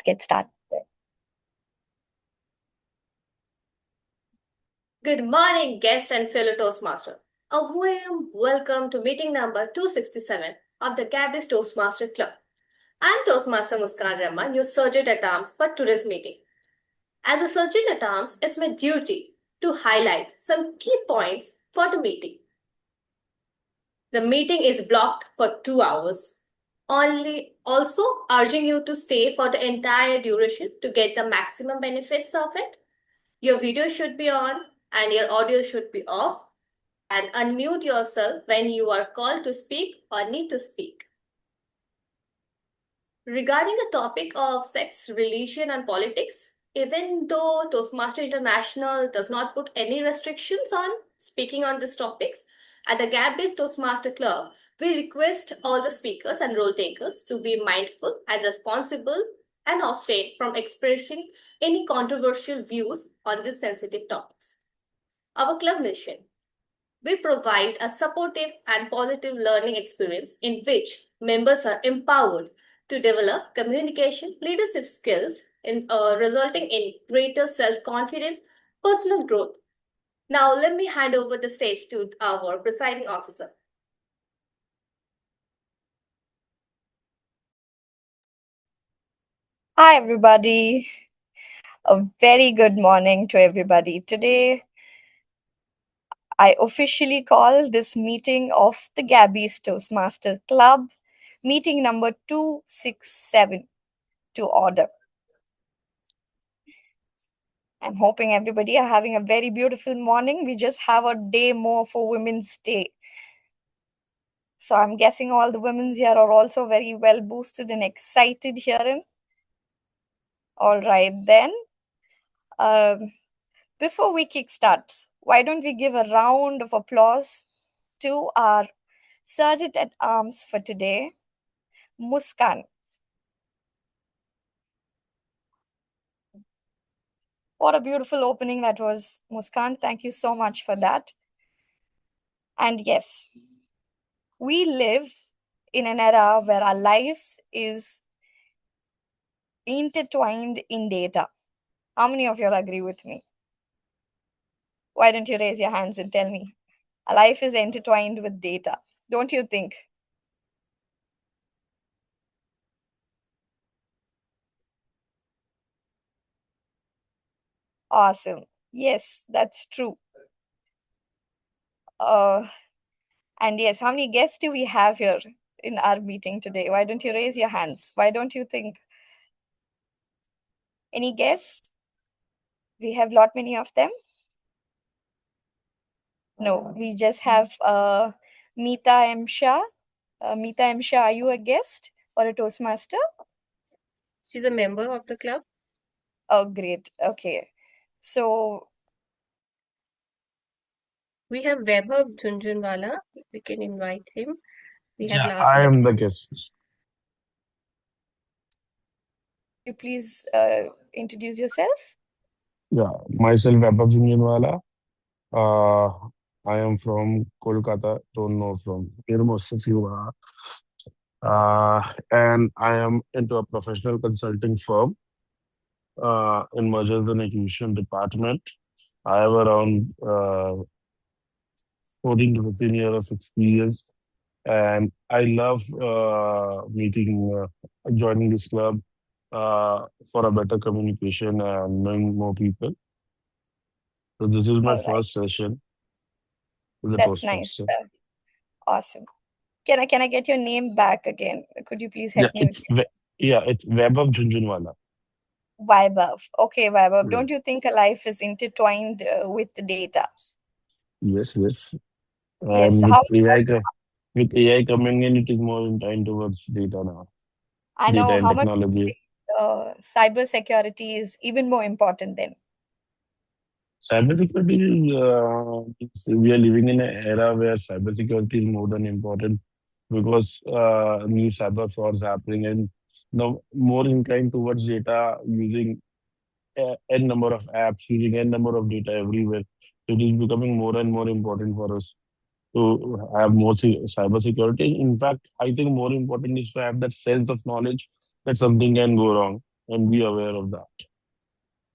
get started. Good morning, guest and fellow Toastmaster. A warm welcome to meeting number 267 of the Gabbys Toastmaster Club. I'm Toastmaster Muskan Rahman, your sergeant at arms for today's meeting. As a sergeant at arms, it's my duty to highlight some key points for the meeting. The meeting is blocked for 2 hours. Only also urging you to stay for the entire duration to get the maximum benefits of it. Your video should be on and your audio should be off, and unmute yourself when you are called to speak or need to speak. Regarding the topic of sex, religion, and politics, even though Toastmaster International does not put any restrictions on speaking on these topics, at the Gap-based Toastmaster Club, we request all the speakers and role takers to be mindful and responsible and abstain from expressing any controversial views on these sensitive topics. Our club mission: we provide a supportive and positive learning experience in which members are empowered to develop communication leadership skills, resulting in greater self-confidence, personal growth. Now, let me hand over the stage to our presiding officer. Hi, everybody. A very good morning to everybody. Today, I officially call this meeting of the Gabbys Toastmaster Club, meeting number 267, to order. I'm hoping everybody are having a very beautiful morning. We just have a day more for Women's Day. So I'm guessing all the women here are also very well boosted and excited herein. All right, then. Before we kickstart, why don't we give a round of applause to our sergeant at arms for today, Muskan. What a beautiful opening that was, Muskan. Thank you so much for that. And yes, we live in an era where our lives is intertwined in data. How many of you agree with me? Why don't you raise your hands and tell me? Our life is intertwined with data, don't you think? Awesome. Yes, that's true. And yes, how many guests do we have here in our meeting today? Why don't you raise your hands? Why don't you think? Any guests? We have lot many of them. No, we just have Meeta M. Shah. Meeta M. Shah, are you a guest or a Toastmaster? She's a member of the club. Oh, great. Okay. So We have Vaibhav Jhunjhunwala. We can invite him. We have Yeah, I am the guest. you please introduce yourself. Yeah, myself, Gabbys Jhunjhunwala. I am from Kolkata. Don't know from here most of you are. And I am into a professional consulting firm in mergers and acquisition department. I have around 14 to 15 years of experience, and I love joining this club for a better communication and knowing more people. So this is my All right. first session with the That's nice. Toastmaster. Awesome. Can I get your name back again? Could you please Yeah, help me with it's Vaibhav Jhunjhunwala. Vaibhav? Okay, Vaibhav. Yeah. Don't you think a life is intertwined with the data? Yes, yes. Yes. And How with AI coming in, it is more inclined towards data now. I Data know and how much technology. cyber security is even more important then. Cybersecurity, we are living in an era where cybersecurity is more than important because new cyber frauds happening and now more inclined towards data using n number of apps, using n number of data everywhere. So it is becoming more and more important for us to have more cyber security. In fact, I think more important is to have that sense of knowledge that something can go wrong. and be aware of that.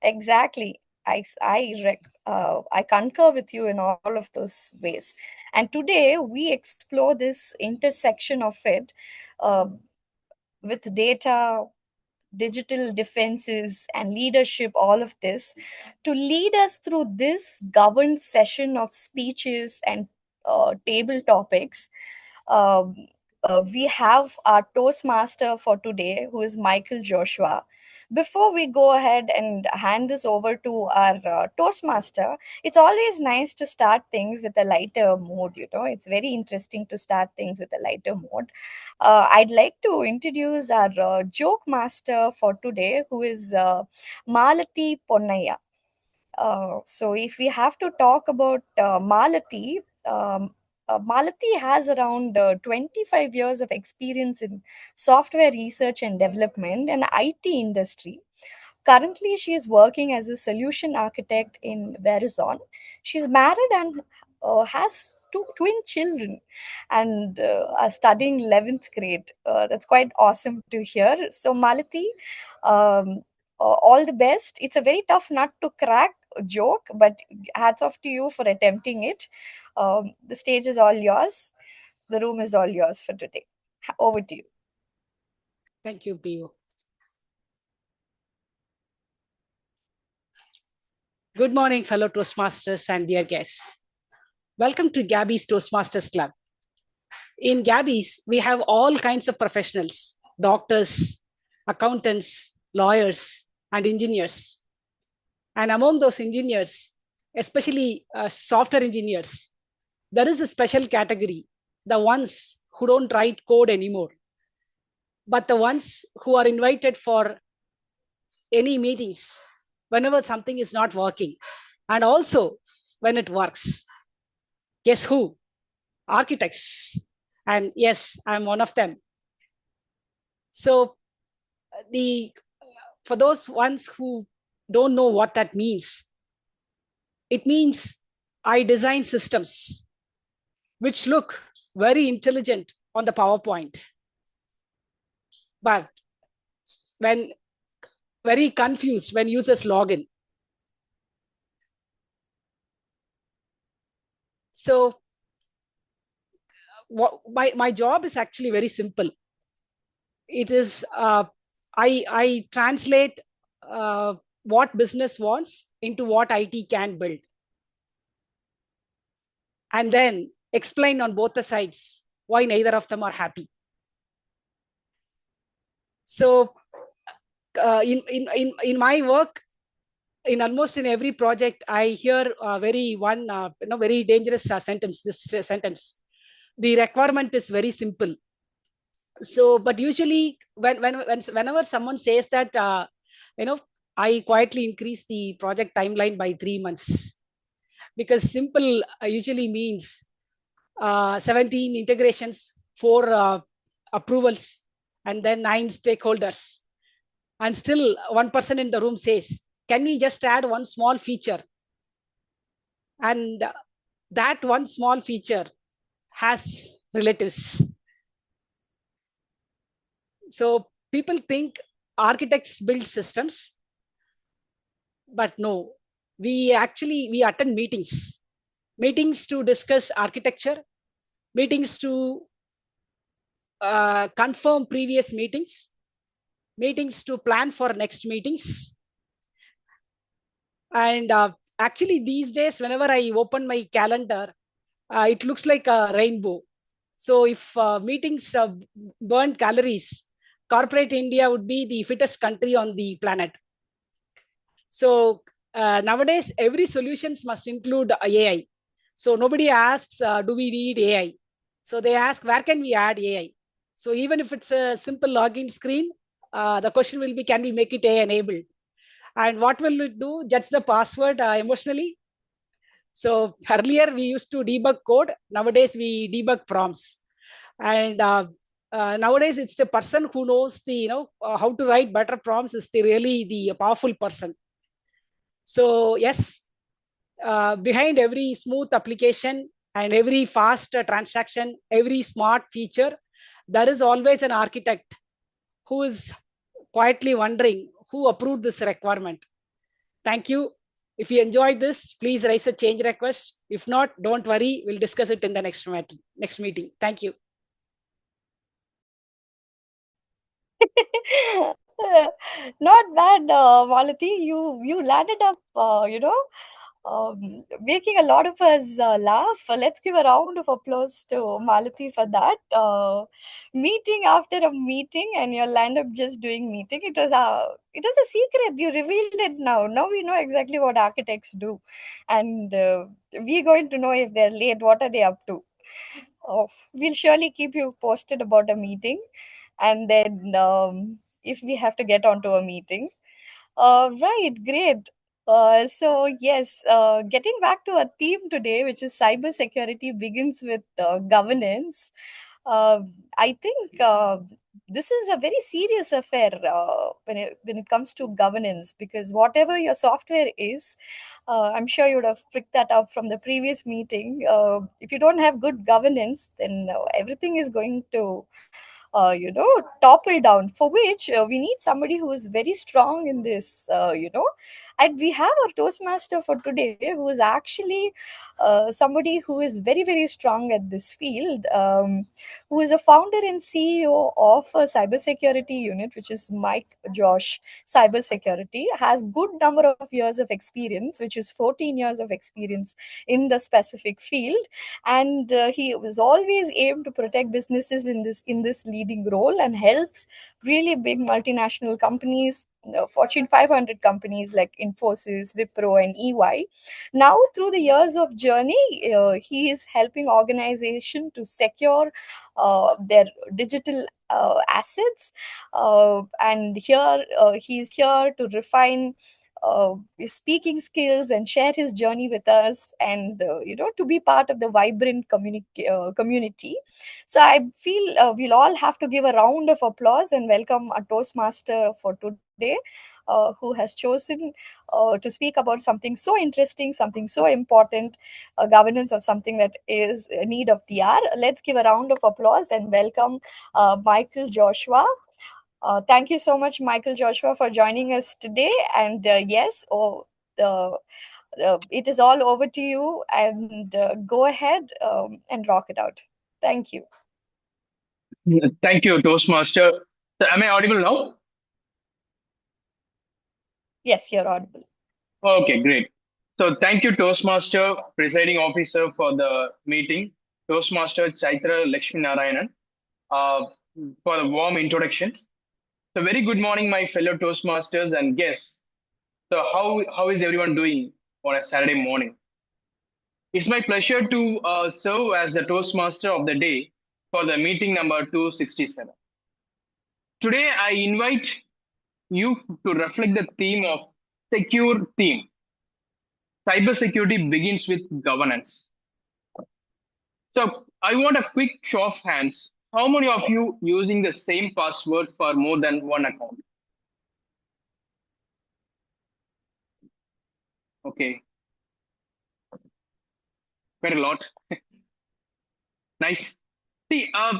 Exactly. I concur with you in all of those ways. And today we explore this intersection of it, uh, with data, digital defenses, and leadership, all of this, to lead us through this governed session of speeches and table topics. Um, we have our Toastmaster for today, who is Michael Joshua. Before we go ahead and hand this over to our Toastmaster, it's always nice to start things with a lighter mood. It's very interesting to start things with a lighter mood. I'd like to introduce our joke master for today, who is Malati Ponnaya. So, if we have to talk about Malati has around 25 years of experience in software research and development and IT industry. Currently, she is working as a solution architect in Verizon. She's married and has two twin children and are studying 11th grade. That's quite awesome to hear. So, Malati, all the best. It's a very tough nut to crack joke, but hats off to you for attempting it. The stage is all yours. The room is all yours for today. Over to you. Thank you, Pio. Good morning, fellow Toastmasters and dear guests. Welcome to Gabbys Toastmasters Club. In Gabbys, we have all kinds of professionals, doctors, accountants, lawyers, and engineers. And among those engineers, especially software engineers, there is a special category, the ones who don't write code anymore, but the ones who are invited for any meetings whenever something is not working, and also when it works. Guess who? Architects. And yes, I'm one of them. So for those ones who don't know what that means, it means I design systems which look very intelligent on the PowerPoint, but when very confused when users log in. So my job is actually very simple. It is I translate what business wants into what IT can build, and then explain on both the sides why neither of them are happy. So in my work, in almost in every project, I hear very dangerous sentence. This sentence: the requirement is very simple. So, but usually whenever someone says that, I quietly increase the project timeline by 3 months, because simple usually means 17 integrations, 4 approvals, and then 9 stakeholders. And still one person in the room says, can we just add one small feature? And that one small feature has relatives. So people think architects build systems, but no, we attend meetings to discuss architecture, meetings to confirm previous meetings to plan for next meetings. And actually these days, whenever I open my calendar, it looks like a rainbow. So if meetings burn calories, corporate India would be the fittest country on the planet. So nowadays, every solutions must include AI. So nobody asks, do we need AI? So they ask, where can we add AI? So even if it's a simple login screen, the question will be, can we make it AI enabled? And what will it do? Judge the password emotionally. So earlier we used to debug code. Nowadays we debug prompts. And nowadays it's the person who knows how to write better prompts is really the powerful person. So yes, behind every smooth application and every fast transaction, every smart feature, there is always an architect who is quietly wondering who approved this requirement. Thank you. If you enjoyed this, please raise a change request. If not, don't worry. We'll discuss it in the next meeting. Thank you. Not bad, Malati. You landed up, making a lot of us laugh. Let's give a round of applause to Malati for that. Meeting after a meeting, and you'll end up just doing meeting. It was a secret. You revealed it now. Now we know exactly what architects do, and we're going to know if they're late. What are they up to? We'll surely keep you posted about a meeting, and then if we have to get onto a meeting. Right, great. So yes, getting back to our theme today, which is cybersecurity, begins with governance. Uh, I think this is a very serious affair when it comes to governance, because whatever your software is, I'm sure you would have picked that up from the previous meeting. If you don't have good governance, then everything is going to topple down, for which we need somebody who is very strong in this, and we have our Toastmaster for today, who is actually somebody who is very, very strong at this field, who is a founder and CEO of a cybersecurity unit, which is Mike Josh Cybersecurity, has good number of years of experience, which is 14 years of experience in the specific field, and he was always aimed to protect businesses in this leading role, and helps really big multinational companies, Fortune 500 companies like Infosys, Wipro, and EY. Now, through the years of journey, he is helping organization to secure their digital assets, and here he's here to refine his speaking skills and share his journey with us, and to be part of the vibrant community. So I feel we'll all have to give a round of applause and welcome a Toastmaster for today, who has chosen to speak about something so interesting, something so important, governance of something that is a need of the hour. Let's give a round of applause and welcome Michael Joshua. Thank you so much, Michael Joshua, for joining us today. And yes, it is all over to you. And go ahead and rock it out. Thank you. Thank you, Toastmaster. So, am I audible now? Yes, you're audible. Okay, great. So, thank you, Toastmaster, presiding officer for the meeting, Toastmaster Chaitra Lakshmi Narayanan, uh, for the warm introduction. So, very good morning, my fellow Toastmasters and guests. So, how is everyone doing on a Saturday morning? It's my pleasure to serve as the Toastmaster of the day for the meeting number 267. Today, I invite you to reflect the theme of secure theme. Cybersecurity begins with governance. So I want a quick show of hands. How many of you using the same password for more than one account? Okay, quite a lot. Nice. See, so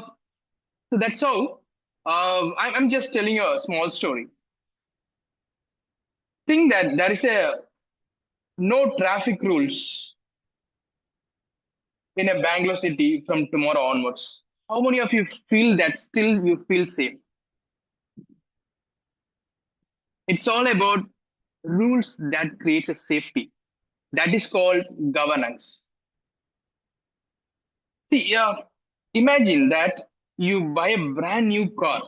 that's how. I'm just telling you a small story. Think that there is a no traffic rules in a Bangalore city from tomorrow onwards. How many of you feel that still you feel safe? It's all about rules that creates a safety. That is called governance. See, imagine that you buy a brand new car.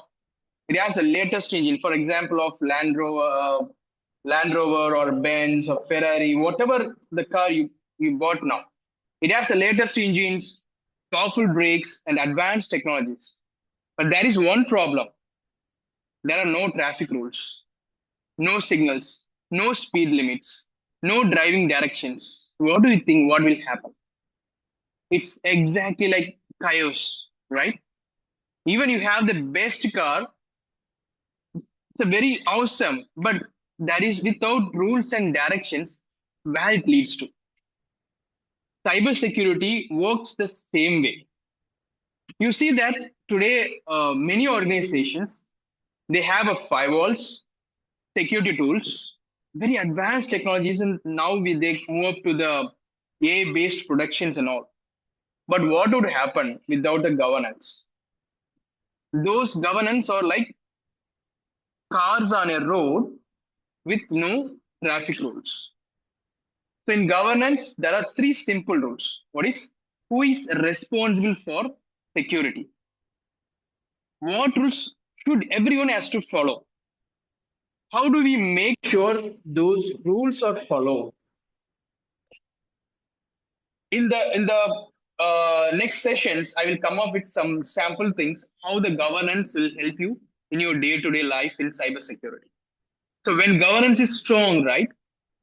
It has the latest engine, for example, of Land Rover or Benz or Ferrari, whatever the car you bought now. It has the latest engines, powerful brakes, and advanced technologies. But there is one problem. There are no traffic rules, no signals, no speed limits, no driving directions. What do you think? What will happen? It's exactly like chaos, right? Even you have the best car, it's a very awesome, but that is without rules and directions where it leads to. Cybersecurity works the same way. You see that today, many organizations they have a firewalls, security tools, very advanced technologies, and now they move up to the AI-based productions and all. But what would happen without the governance? Those governance are like cars on a road with no traffic rules. So in governance, there are three simple rules. What is who is responsible for security? What rules should everyone has to follow? How do we make sure those rules are followed? In the next sessions, I will come up with some sample things how the governance will help you in your day-to-day life in cybersecurity. So when governance is strong, right,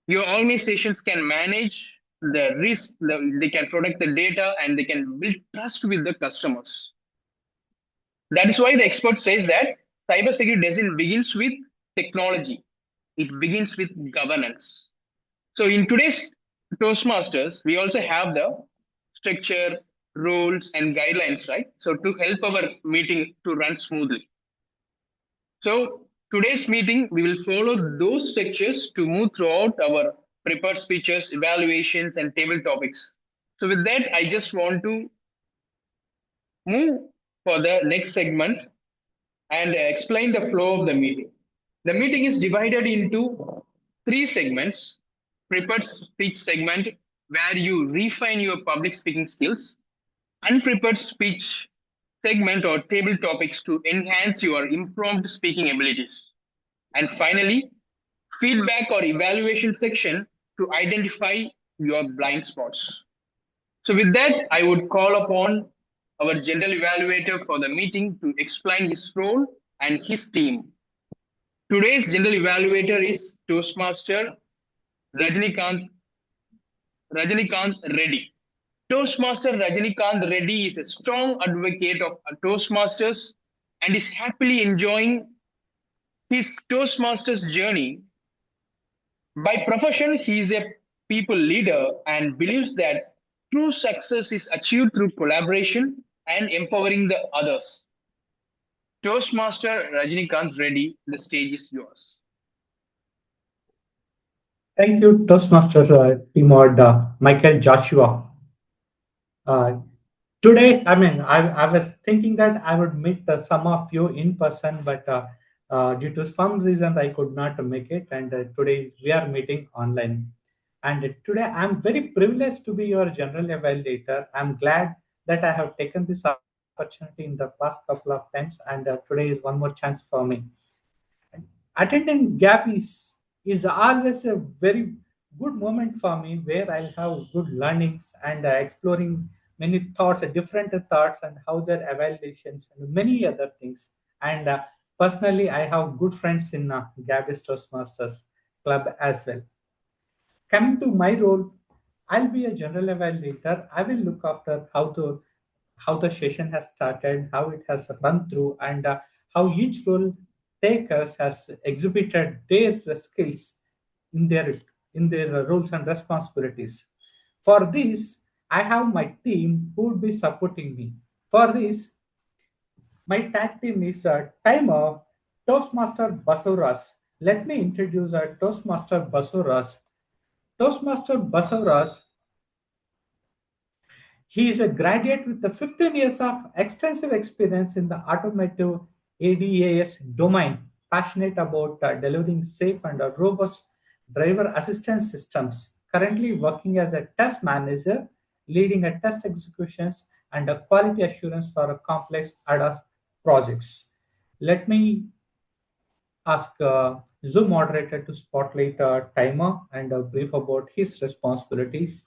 your organizations can manage the risk, they can protect the data, and they can build trust with the customers. That is why the expert says that cybersecurity doesn't begins with technology; it begins with governance. So in today's Toastmasters, we also have the structure, rules, and guidelines, right? So to help our meeting to run smoothly. So today's meeting, we will follow those structures to move throughout our prepared speeches, evaluations, and table topics. So with that, I just want to move for the next segment and explain the flow of the meeting. The meeting is divided into three segments. Prepared speech segment, where you refine your public speaking skills. Unprepared speech segment or table topics to enhance your impromptu speaking abilities. And finally, feedback or evaluation section to identify your blind spots. So, with that, I would call upon our general evaluator for the meeting to explain his role and his team. Today's general evaluator is Toastmaster Rajnikant Reddy. Toastmaster Rajnikant Reddy is a strong advocate of Toastmasters and is happily enjoying his Toastmasters journey. By profession, he is a people leader and believes that true success is achieved through collaboration and empowering the others. Toastmaster Rajnikant Reddy, the stage is yours. Thank you, Toastmaster Timord Michael Joshua. Uh, Today, I was thinking that I would meet some of you in person, but due to some reason, I could not make it. And today, we are meeting online. And today, I'm very privileged to be your general evaluator. I'm glad that I have taken this opportunity in the past couple of times, and today is one more chance for me. Attending Gabbys is always a very good moment for me where I'll have good learnings and exploring many thoughts, different thoughts, and how their evaluations and many other things. And personally, I have good friends in Gabbys Toastmasters Club as well. Coming to my role, I'll be a general evaluator. I will look after how the session has started, how it has run through, and how each role takers has exhibited their skills in their roles and responsibilities. For this, I have my team who will be supporting me. For this, my tag team is Timer Toastmaster Basauras. Let me introduce Toastmaster Basauras. Toastmaster Basauras, he is a graduate with the 15 years of extensive experience in the automotive ADAS domain, passionate about delivering safe and robust driver assistance systems. Currently working as a test manager, leading a test executions and a quality assurance for a complex ADAS projects. Let me ask Zoom moderator to spotlight a timer and a brief about his responsibilities.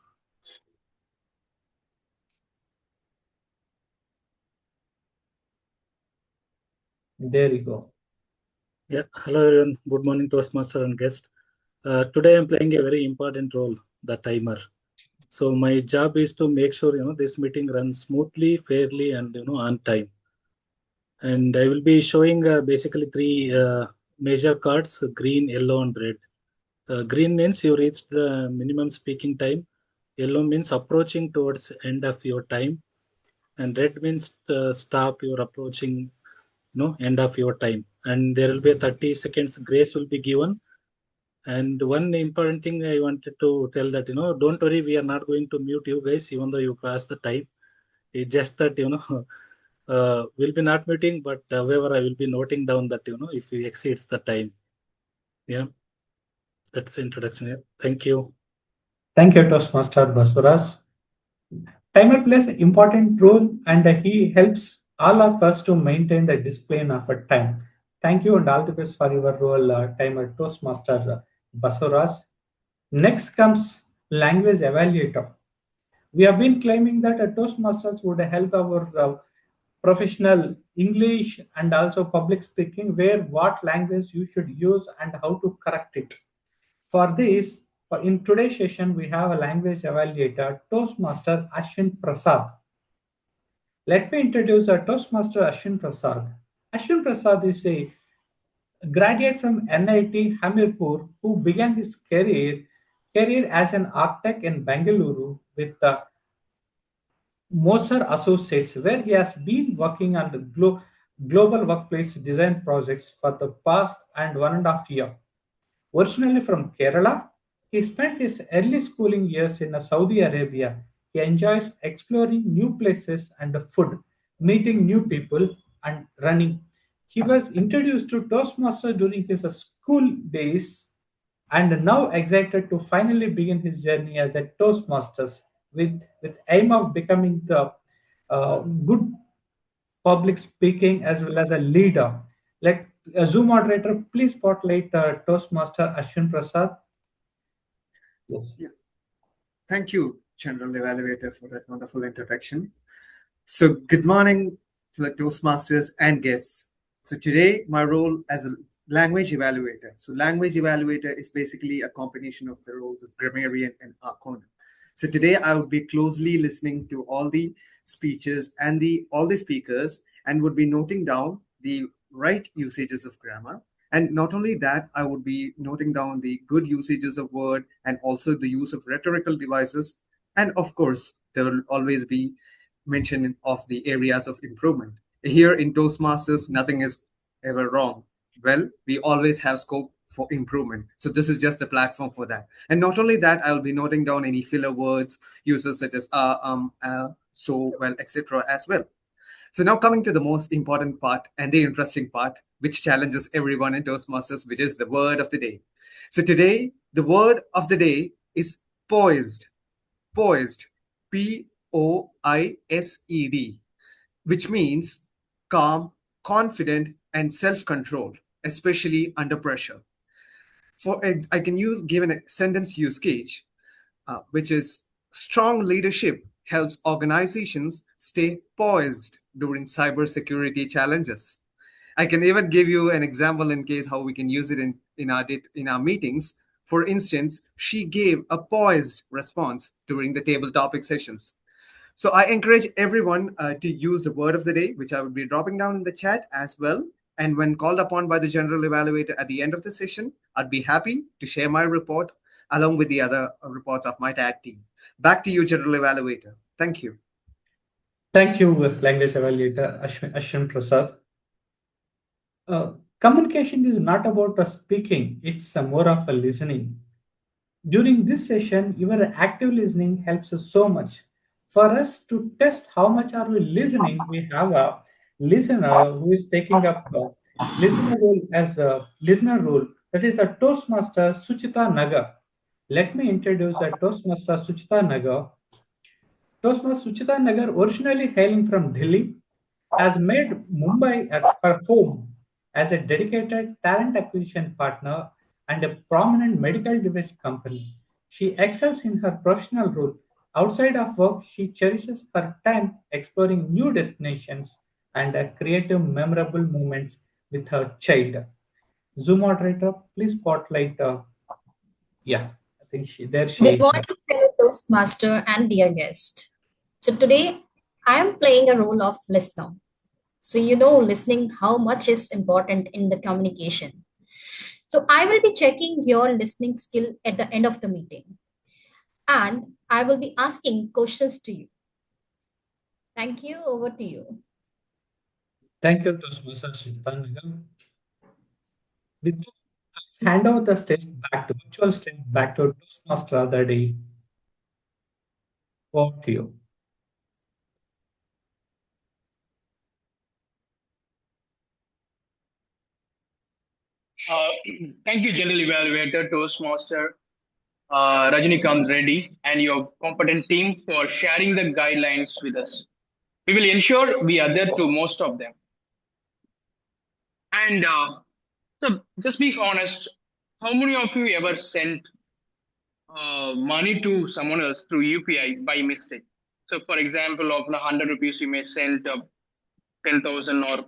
There you go. Yeah, hello everyone. Good morning, Toastmaster and guest. Today I'm playing a very important role, the timer. So my job is to make sure this meeting runs smoothly, fairly, and on time. And I will be showing basically three major cards: green, yellow, and red. Green means you reached the minimum speaking time. Yellow means approaching towards end of your time, and red means stop. You're approaching end of your time, and there will be a 30 seconds grace will be given. And one important thing I wanted to tell that, don't worry, we are not going to mute you guys, even though you cross the time. It's just that, we'll be not muting, but however, I will be noting down that, if you exceeds the time. Yeah, that's the introduction. Yeah. Thank you. Thank you, Toastmaster Basuras. Timer plays an important role and he helps all of us to maintain the discipline of a time. Thank you and all the best for your role, Timer Toastmaster Basuras. Next comes language evaluator. We have been claiming that a Toastmasters would help our professional English and also public speaking, where what language you should use and how to correct it. For this, in today's session, we have a language evaluator, Toastmaster Ashwin Prasad. Let me introduce our Toastmaster Ashwin Prasad. Ashwin Prasad is a graduate from NIT Hamirpur who began his career as an architect in Bangalore with Moser Associates, where he has been working on the global workplace design projects for the past and 1.5 year. Originally from Kerala, he spent his early schooling years in Saudi Arabia. He enjoys exploring new places and the food, meeting new people, and running. He was introduced to Toastmasters during his school days and now excited to finally begin his journey as a Toastmasters with aim of becoming the good public speaking as well as a leader. Let Zoom moderator please spotlight Toastmaster Ashwin Prasad. Yes. Yeah. Thank you, General Evaluator, for that wonderful introduction. So, good morning to the Toastmasters and guests. So, today, my role as a language evaluator. So, language evaluator is basically a combination of the roles of grammarian and archon. So, today, I will be closely listening to all the speeches and all the speakers and would be noting down the right usages of grammar. And not only that, I would be noting down the good usages of word and also the use of rhetorical devices. And of course, there will always be mention of the areas of improvement. Here in Toastmasters, nothing is ever wrong. Well, we always have scope for improvement. So this is just a platform for that. And not only that, I'll be noting down any filler words, uses such as so, well, etc. as well. So now coming to the most important part and the interesting part, which challenges everyone in Toastmasters, which is the word of the day. So today, the word of the day is poised. Poised. Poised, which means calm, confident, and self-controlled, especially under pressure. I can give a sentence use case, which is strong leadership helps organizations stay poised during cybersecurity challenges. I can even give you an example in case how we can use it in our meetings. For instance, she gave a poised response during the table topic sessions. So I encourage everyone to use the word of the day, which I will be dropping down in the chat as well. And when called upon by the general evaluator at the end of the session, I'd be happy to share my report along with the other reports of my tag team. Back to you, general evaluator. Thank you. Thank you, language evaluator Ashwin Prasad. Communication is not about speaking, it's more of a listening. During this session, your active listening helps us so much. For us to test how much are we listening, we have a listener who is taking up listener role as a listener role. That is a Toastmaster Suchita Nagar. Let me introduce a Toastmaster Suchita Nagar. Toastmaster Suchita Nagar, originally hailing from Delhi, has made Mumbai her home as a dedicated talent acquisition partner and a prominent medical device company. She excels in her professional role. Outside of work, she cherishes her time exploring new destinations and creative, memorable moments with her child. Zoom moderator, please spotlight. Yeah, I think she Good is. morning, fellow Toastmaster and dear guest. So today I am playing a role of listener. So listening how much is important in the communication. So I will be checking your listening skill at the end of the meeting. And I will be asking questions to you. Thank you. Over to you. Thank you, Toastmaster Shitpan. With hand over the stage back to virtual stage back to Toastmaster other day. Over to you. Uh, Thank you, General Evaluator, Toastmaster, Rajnikant Reddy, and your competent team for sharing the guidelines with us. We will ensure we adhere to most of them. And so, just be honest, how many of you ever sent money to someone else through UPI by mistake? So, for example, of 100 rupees, you may send 10,000 or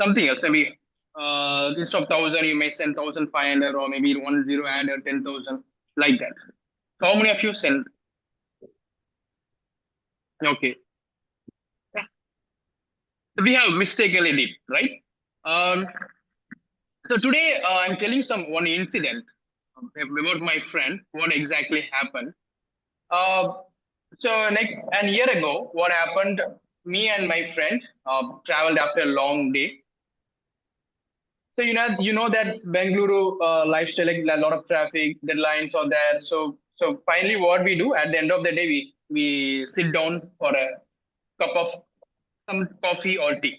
something else. Maybe instead of 1,000, you may send 1,500 or maybe 10 added 10,000, like that. So how many of you send? Okay. So we have mistakenly did, right? Um, so today I'm telling one incident about my friend, what exactly happened. Uh, so like a year ago, what happened? Me and my friend traveled after a long day. So you know that Bengaluru lifestyle, like a lot of traffic, deadlines are there. So finally, what we do at the end of the day, we sit down for a cup of some coffee or tea.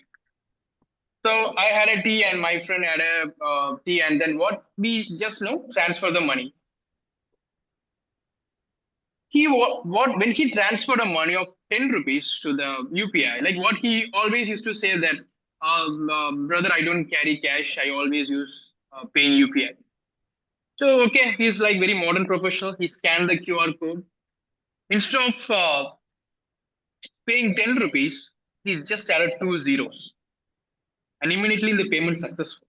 So I had a tea and my friend had a tea, and then what we just transfer the money. What when he transferred a money of 10 rupees to the UPI, like what he always used to say that, brother, I don't carry cash. I always use paying UPI. So okay, he's like very modern professional. He scanned the QR code. Instead of paying 10 rupees, he just added two zeros, and immediately the payment successful.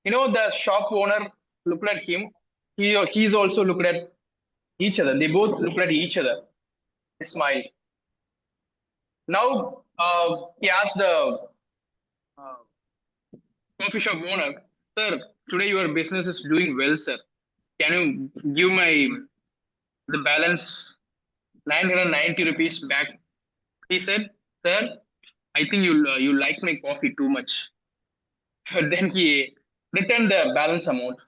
The shop owner looked at him. He's also looked at each other. They both looked at each other. They smiled. Now he asked the uh, coffee shop owner, "Sir, today your business is doing well, sir. Can you give the balance 990 rupees back?" He said, "Sir, I think you like my coffee too much." Then he returned the balance amount.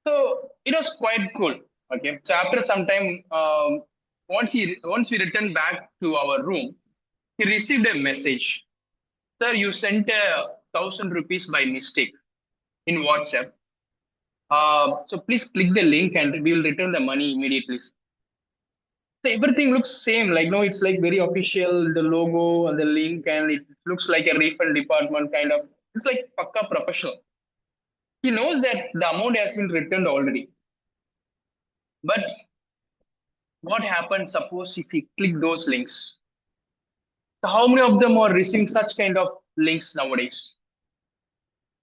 So it was quite cool. Okay. So after some time, once we returned back to our room, he received a message. Sir, you sent 1,000 rupees by mistake in WhatsApp. So please click the link and we will return the money immediately. So everything looks same. Like no, it's like very official, the logo and the link, and it looks like a refund department kind of. It's like pakka professional. He knows that the amount has been returned already. But what happens, suppose if he click those links? So how many of them are receiving such kind of links nowadays?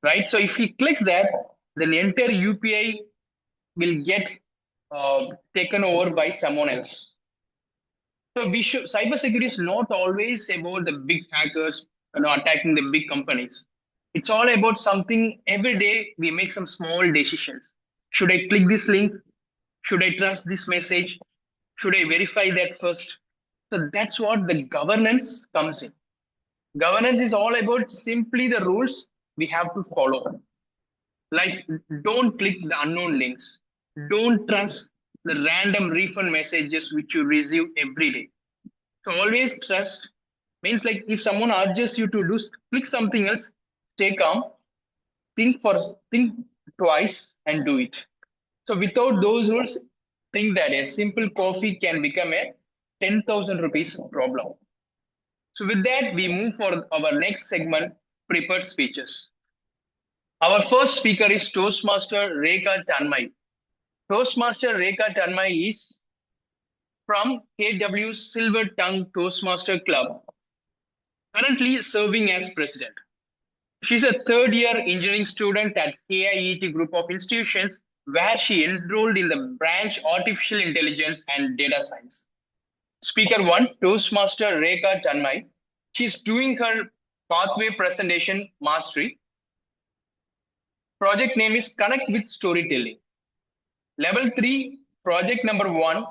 Right? So if he clicks that, then the entire UPI will get taken over by someone else. So cybersecurity is not always about the big hackers attacking the big companies. It's all about something every day we make some small decisions. Should I click this link? Should I trust this message? Should I verify that first? So that's what the governance comes in. Governance is all about simply the rules we have to follow. Like, don't click the unknown links. Don't trust the random refund messages which you receive every day. So always trust means like if someone urges you to do click something else, stay calm, think twice and do it. So without those rules, think that a simple coffee can become a 10,000 rupees problem. So with that, we move for our next segment, prepared speeches. Our first speaker is Toastmaster Rekha Tanmay. Toastmaster Rekha Tanmay is from KW Silver Tongue Toastmaster Club, currently serving as president. She's a third year engineering student at KIET group of institutions where she enrolled in the branch Artificial Intelligence and Data Science. Speaker 1, Toastmaster Rekha Tanmay. She's doing her pathway presentation mastery. Project name is Connect with Storytelling. Level 3, project number 1.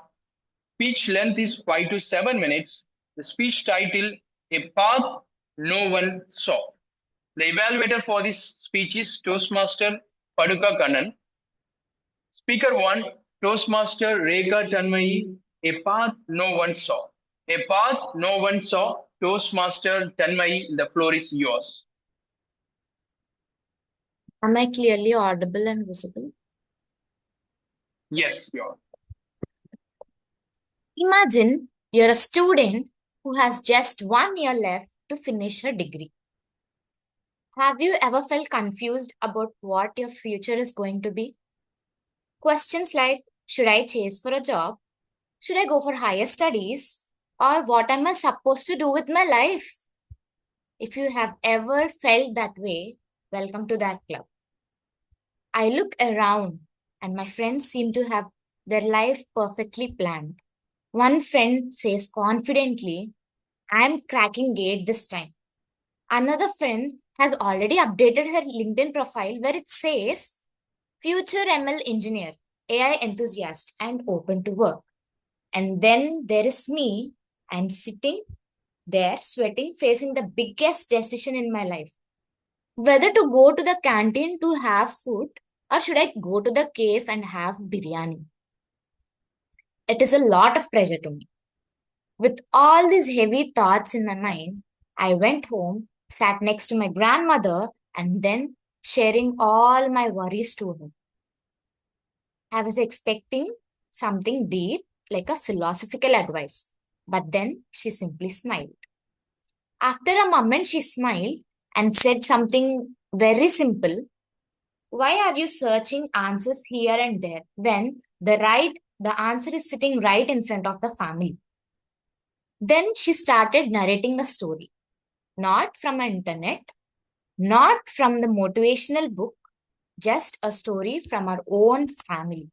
Speech length is 5 to 7 minutes. The speech title, A Path no one saw. The evaluator for this speech is Toastmaster Paduka Kannan. Speaker 1, Toastmaster Rekha Tanmayi, a path no one saw. A path no one saw. Toastmaster Tanmayi, the floor is yours. Am I clearly audible and visible? Yes, yours. Imagine you're a student who has just 1 year left to finish her degree. Have you ever felt confused about what your future is going to be? Questions like, should I chase for a job? Should I go for higher studies? Or what am I supposed to do with my life? If you have ever felt that way, welcome to that club. I look around and my friends seem to have their life perfectly planned. One friend says confidently, I'm cracking gate this time. Another friend has already updated her LinkedIn profile where it says, future ML engineer, AI enthusiast, and open to work. And then there is me. I'm sitting there, sweating, facing the biggest decision in my life. Whether to go to the canteen to have food or should I go to the cave and have biryani? It is a lot of pressure to me. With all these heavy thoughts in my mind, I went home, sat next to my grandmother, and then sharing all my worries to her. I was expecting something deep, like a philosophical advice, but then she simply smiled. After a moment, she smiled and said something very simple. Why are you searching answers here and there when the answer is sitting right in front of the family? Then she started narrating a story, not from the internet, not from the motivational book, just a story from our own family.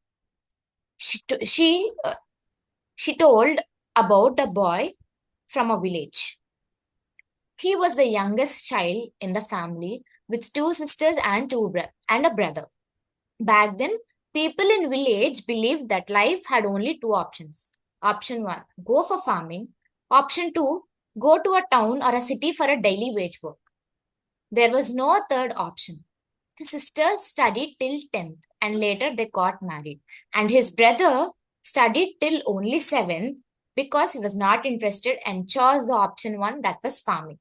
She told about a boy from a village. He was the youngest child in the family with two sisters and and a brother. Back then, people in village believed that life had only two options. Option 1, go for farming. Option 2, go to a town or a city for a daily wage work. There was no third option. His sister studied till 10th and later they got married. And his brother studied till only 7th because he was not interested and chose the option 1, that was farming.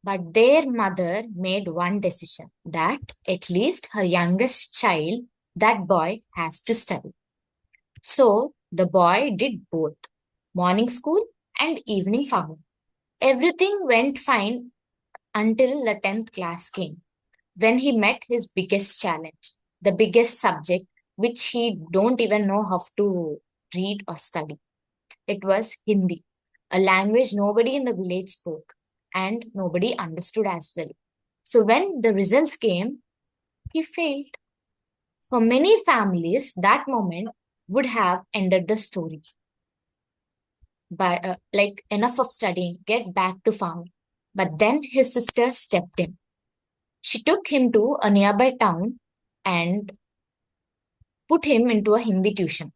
But their mother made one decision that at least her youngest child, that boy, has to study. So the boy did both morning school and evening farming. Everything went fine until the 10th class came, when he met his biggest challenge, the biggest subject which he don't even know how to read or study. It was Hindi, a language nobody in the village spoke and nobody understood as well. So when the results came, he failed. For many families, that moment would have ended the story. But like enough of studying, get back to farming. But then his sister stepped in. She took him to a nearby town and put him into a Hindi tuition.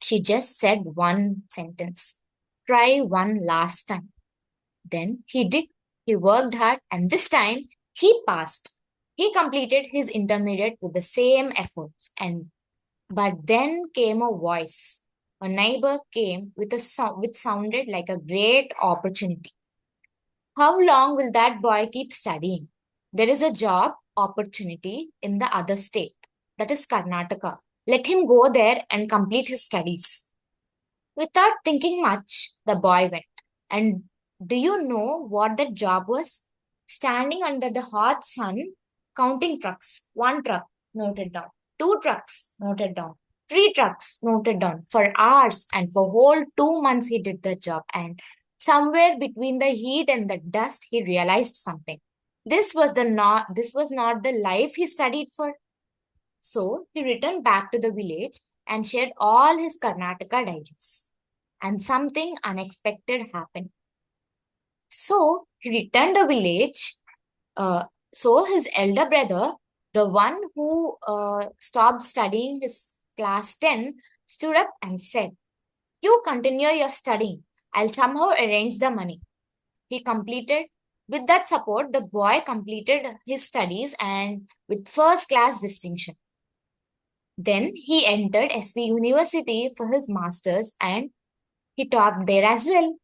She just said one sentence, try one last time. Then he did. He worked hard and this time he passed. He completed his intermediate with the same efforts. But then came a voice. A neighbor came with which sounded like a great opportunity. How long will that boy keep studying? There is a job opportunity in the other state, that is Karnataka. Let him go there and complete his studies. Without thinking much, the boy went. And do you know what that job was? Standing under the hot sun, counting trucks. One truck, noted down. Two trucks, noted down. Three trucks, noted down. For hours and for whole 2 months he did the job. And somewhere between the heat and the dust, he realized something. This was not the life he studied for. So he returned back to the village and shared all his Karnataka diaries. And something unexpected happened. So he returned the village. So his elder brother, the one who stopped studying his class 10, stood up and said, you continue your studying. I'll somehow arrange the money. With that support, the boy completed his studies and with first class distinction. Then he entered SV University for his masters and he topped there as well.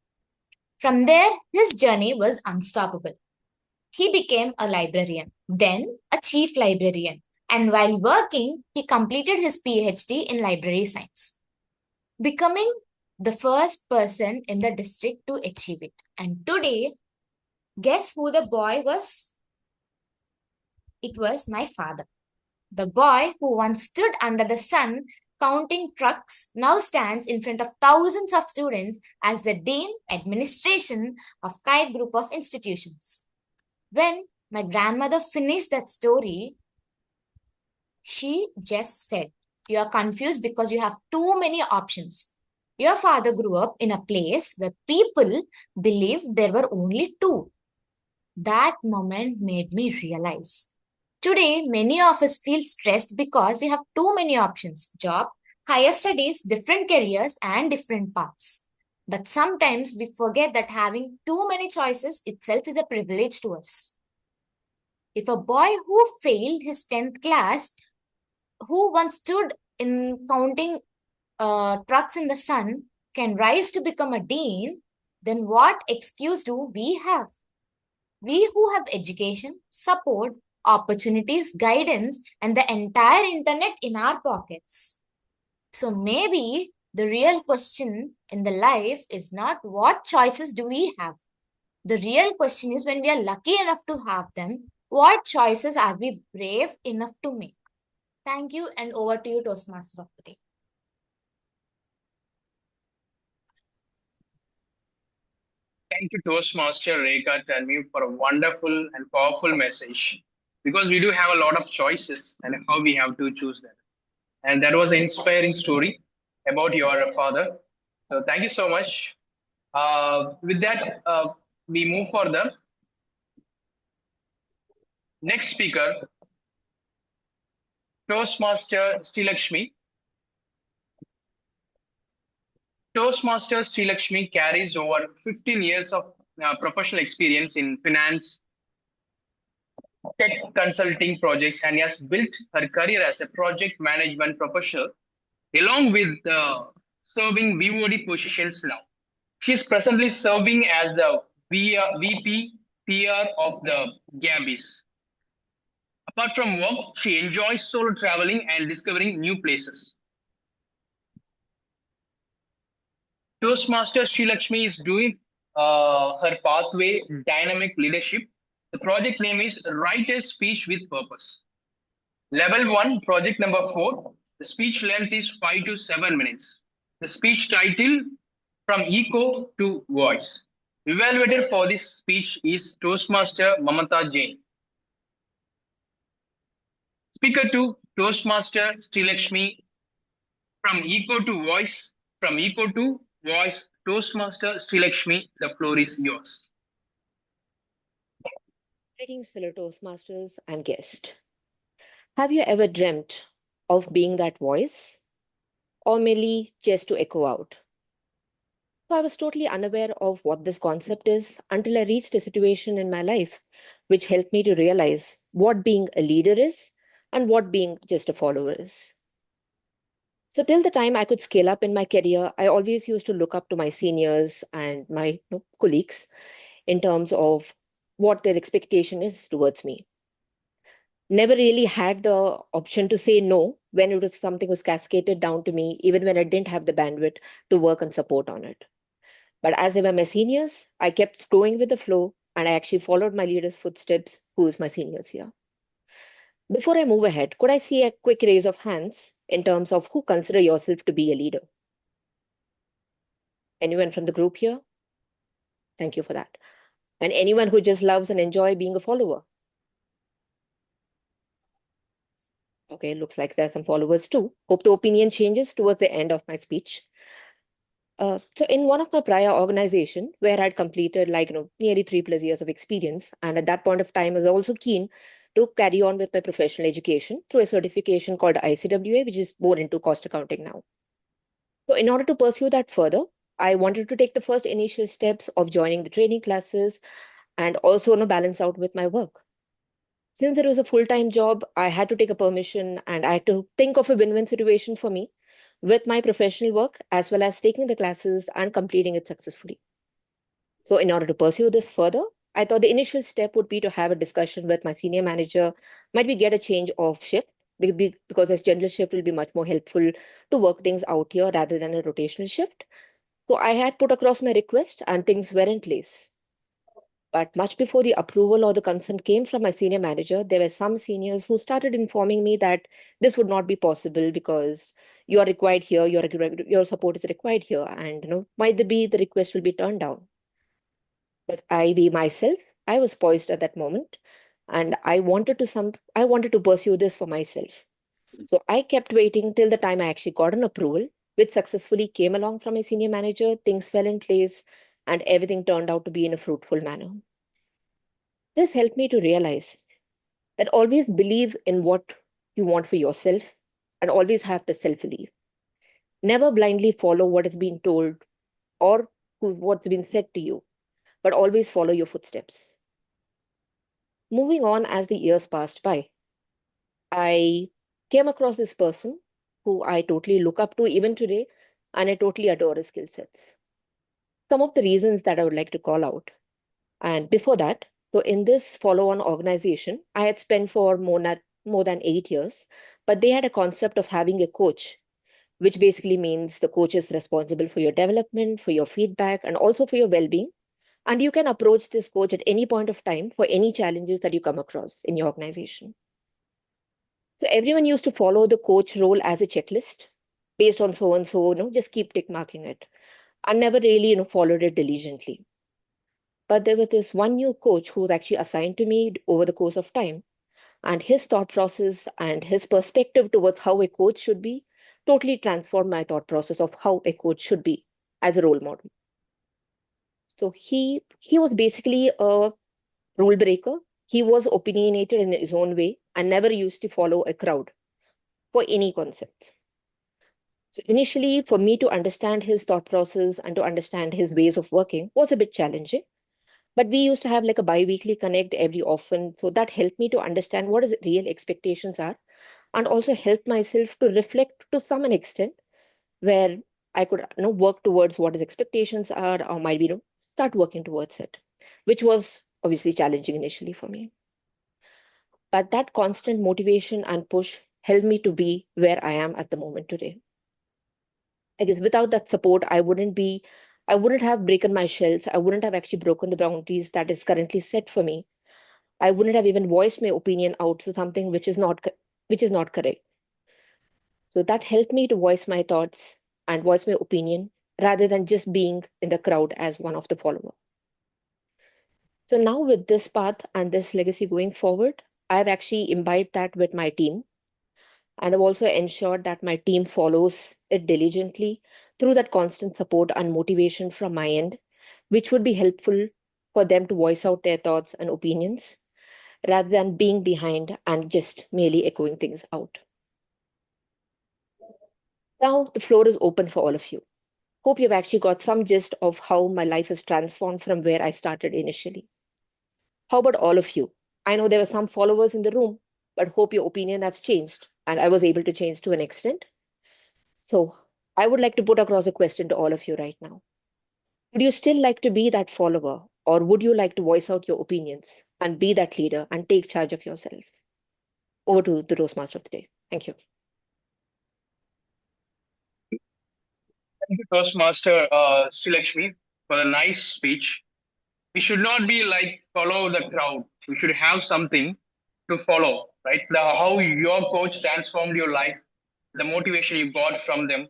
From there, his journey was unstoppable. He became a librarian, then a chief librarian, and while working, he completed his PhD in library science, becoming the first person in the district to achieve it. And today, guess who the boy was? It was my father. The boy who once stood under the sun counting trucks now stands in front of thousands of students as the Dean Administration of Kite Group of Institutions. When my grandmother finished that story, she just said, "You are confused because you have too many options. Your father grew up in a place where people believed there were only two." That moment made me realize. Today, many of us feel stressed because we have too many options: job, higher studies, different careers, and different paths. But sometimes we forget that having too many choices itself is a privilege to us. If a boy who failed his 10th class, who once stood in counting trucks in the sun, can rise to become a dean, then what excuse do we have? We who have education, support, opportunities, guidance, and the entire internet in our pockets. So maybe the real question in the life is not what choices do we have. The real question is, when we are lucky enough to have them, what choices are we brave enough to make? Thank you, and over to you, Toastmaster of the day. Thank you, Toastmaster Rekha Tanvi, for a wonderful and powerful message. Because we do have a lot of choices and how we have to choose them. And that was an inspiring story about your father. So thank you so much. With that, we move for the next speaker, Toastmaster Srilakshmi. Toastmaster Srilakshmi carries over 15 years of professional experience in finance, tech consulting projects, and has built her career as a project management professional, along with serving VOD positions now. She is presently serving as the VP PR of the Gabbys. Apart from work, she enjoys solo traveling and discovering new places. Toastmaster Srilakshmi is doing her pathway dynamic leadership. The project name is Write a Speech with Purpose. Level 1, project number 4. The speech length is 5 to 7 minutes. The speech title, From Echo to Voice. Evaluator for this speech is Toastmaster Mamata Jain. Speaker 2, Toastmaster Srilakshmi. From Echo to Voice. From Echo to Voice, Toastmaster Srilakshmi, the floor is yours. Greetings, fellow Toastmasters and guests. Have you ever dreamt of being that voice, or merely just to echo out? So I was totally unaware of what this concept is until I reached a situation in my life which helped me to realize what being a leader is and what being just a follower is. So till the time I could scale up in my career, I always used to look up to my seniors and my colleagues in terms of what their expectation is towards me. Never really had the option to say no when it was something was cascaded down to me, even when I didn't have the bandwidth to work and support on it. But as they were my seniors, I kept going with the flow and I actually followed my leader's footsteps, who is my seniors here. Before I move ahead, could I see a quick raise of hands in terms of who consider yourself to be a leader? Anyone from the group here? Thank you for that. And anyone who just loves and enjoy being a follower? Okay, looks like there's some followers too. Hope the opinion changes towards the end of my speech. So in one of my prior organization where I'd completed nearly 3+ years of experience, and at that point of time I was also keen to carry on with my professional education through a certification called ICWA, which is more into cost accounting now. So in order to pursue that further, I wanted to take the first initial steps of joining the training classes and also balance out with my work. Since it was a full-time job, I had to take a permission and I had to think of a win-win situation for me with my professional work as well as taking the classes and completing it successfully. So, in order to pursue this further, I thought the initial step would be to have a discussion with my senior manager. Might we get a change of shift? Because a general shift will be much more helpful to work things out here rather than a rotational shift. So, I had put across my request and things were in place. But much before the approval or the consent came from my senior manager, there were some seniors who started informing me that this would not be possible because you are required here, your support is required here, and might be the request will be turned down. But I be myself, I was poised at that moment, and I wanted to pursue this for myself. So I kept waiting till the time I actually got an approval, which successfully came along from my senior manager. Things fell in place, and everything turned out to be in a fruitful manner. This helped me to realize that always believe in what you want for yourself and always have the self belief. Never blindly follow what is being told or what's been said to you, but always follow your footsteps. Moving on as the years passed by, I came across this person who I totally look up to even today, and I totally adore his skill set. Some of the reasons that I would like to call out. And before that, so in this follow on organization, I had spent for more than 8 years, but they had a concept of having a coach, which basically means the coach is responsible for your development, for your feedback, and also for your well being. And you can approach this coach at any point of time for any challenges that you come across in your organization. So everyone used to follow the coach role as a checklist based on so and so, just keep tick marking it. And never really, followed it diligently. But there was this one new coach who was actually assigned to me over the course of time. And his thought process and his perspective towards how a coach should be totally transformed my thought process of how a coach should be as a role model. So he was basically a rule breaker. He was opinionated in his own way and never used to follow a crowd for any concepts. So initially, for me to understand his thought process and to understand his ways of working was a bit challenging. But we used to have like a bi-weekly connect every often. So that helped me to understand what his real expectations are and also helped myself to reflect to some an extent where I could work towards what his expectations are or might be start working towards it, which was obviously challenging initially for me. But that constant motivation and push helped me to be where I am at the moment today. I guess without that support, I wouldn't have broken my shells. I wouldn't have actually broken the boundaries that is currently set for me. I wouldn't have even voiced my opinion out to something which is not correct. So that helped me to voice my thoughts and voice my opinion rather than just being in the crowd as one of the followers. So now with this path and this legacy going forward, I've actually imbibed that with my team. And I've also ensured that my team follows it diligently through that constant support and motivation from my end, which would be helpful for them to voice out their thoughts and opinions rather than being behind and just merely echoing things out. Now the floor is open for all of you. Hope you've actually got some gist of how my life has transformed from where I started initially. How about all of you? I know there were some followers in the room, but hope your opinion has changed and I was able to change to an extent. So I would like to put across a question to all of you right now. Would you still like to be that follower or would you like to voice out your opinions and be that leader and take charge of yourself? Over to the Toastmaster of the day. Thank you. Thank you, Toastmaster Srilakshmi, for the nice speech. We should not be like follow the crowd. We should have something to follow, right? How your coach transformed your life, the motivation you got from them,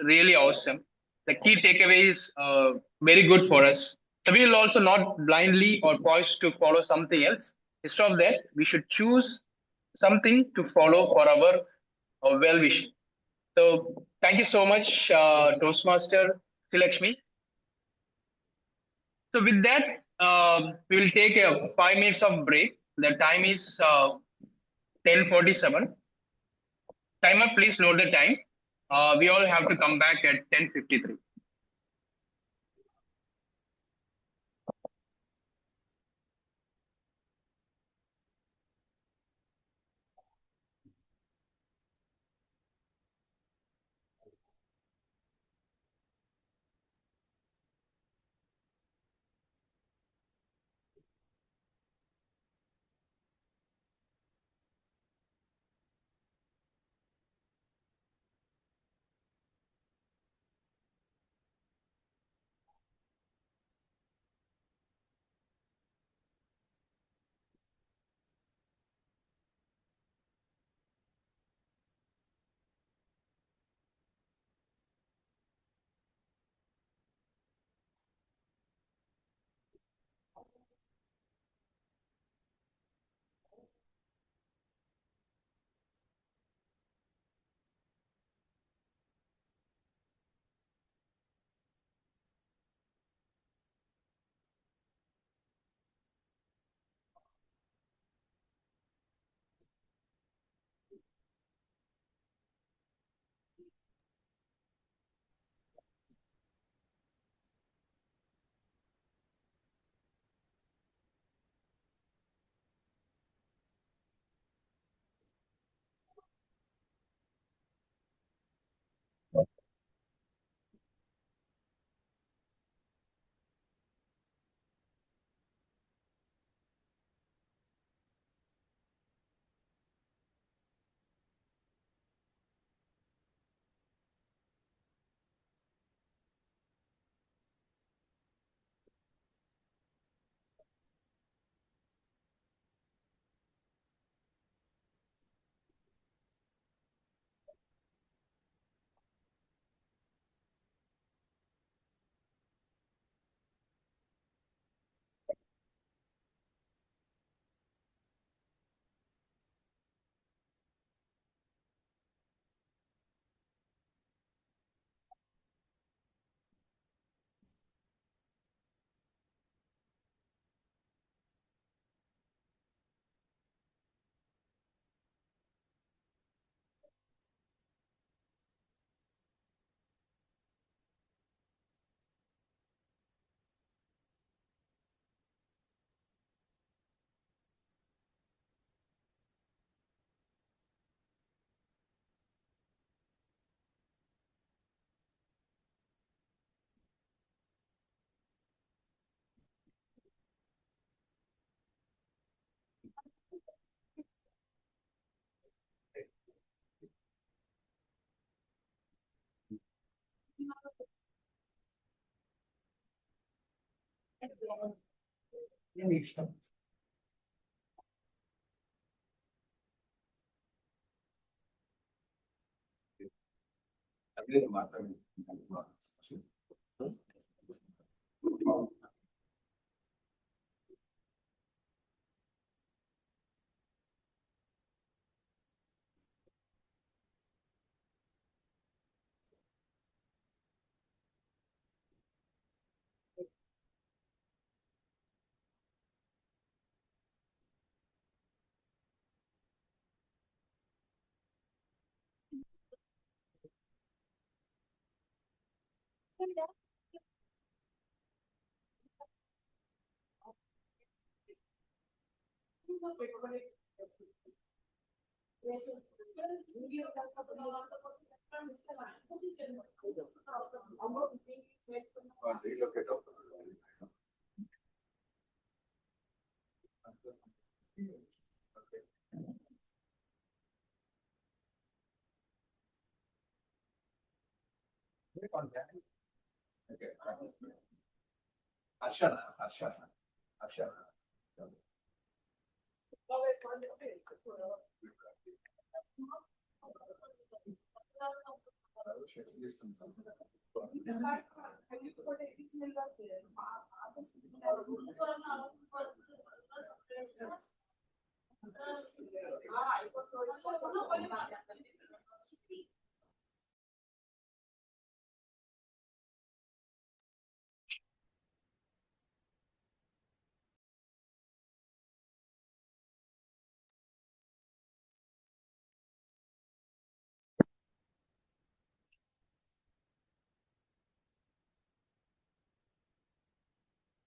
really awesome. The key takeaway is very good for us. So we will also not blindly or poised to follow something else. Instead of that, we should choose something to follow for our well wishing. So thank you so much, Toastmaster Srilakshmi. So with that, we will take a 5 minutes of break. The time is 10:47. Timer, please note the time. We all have to come back at 10:53.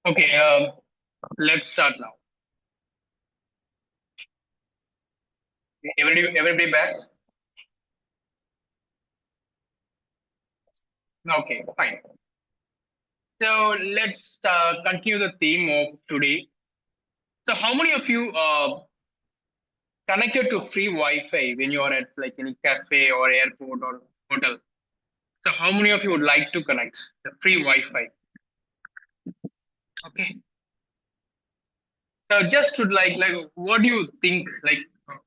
Okay, let's start now. Everybody back? Okay, fine. So let's continue the theme of today. So how many of you connected to free Wi-Fi when you are at like any cafe or airport or hotel? So how many of you would like to connect the free Wi-Fi? Okay. So just to like, what do you think? Like,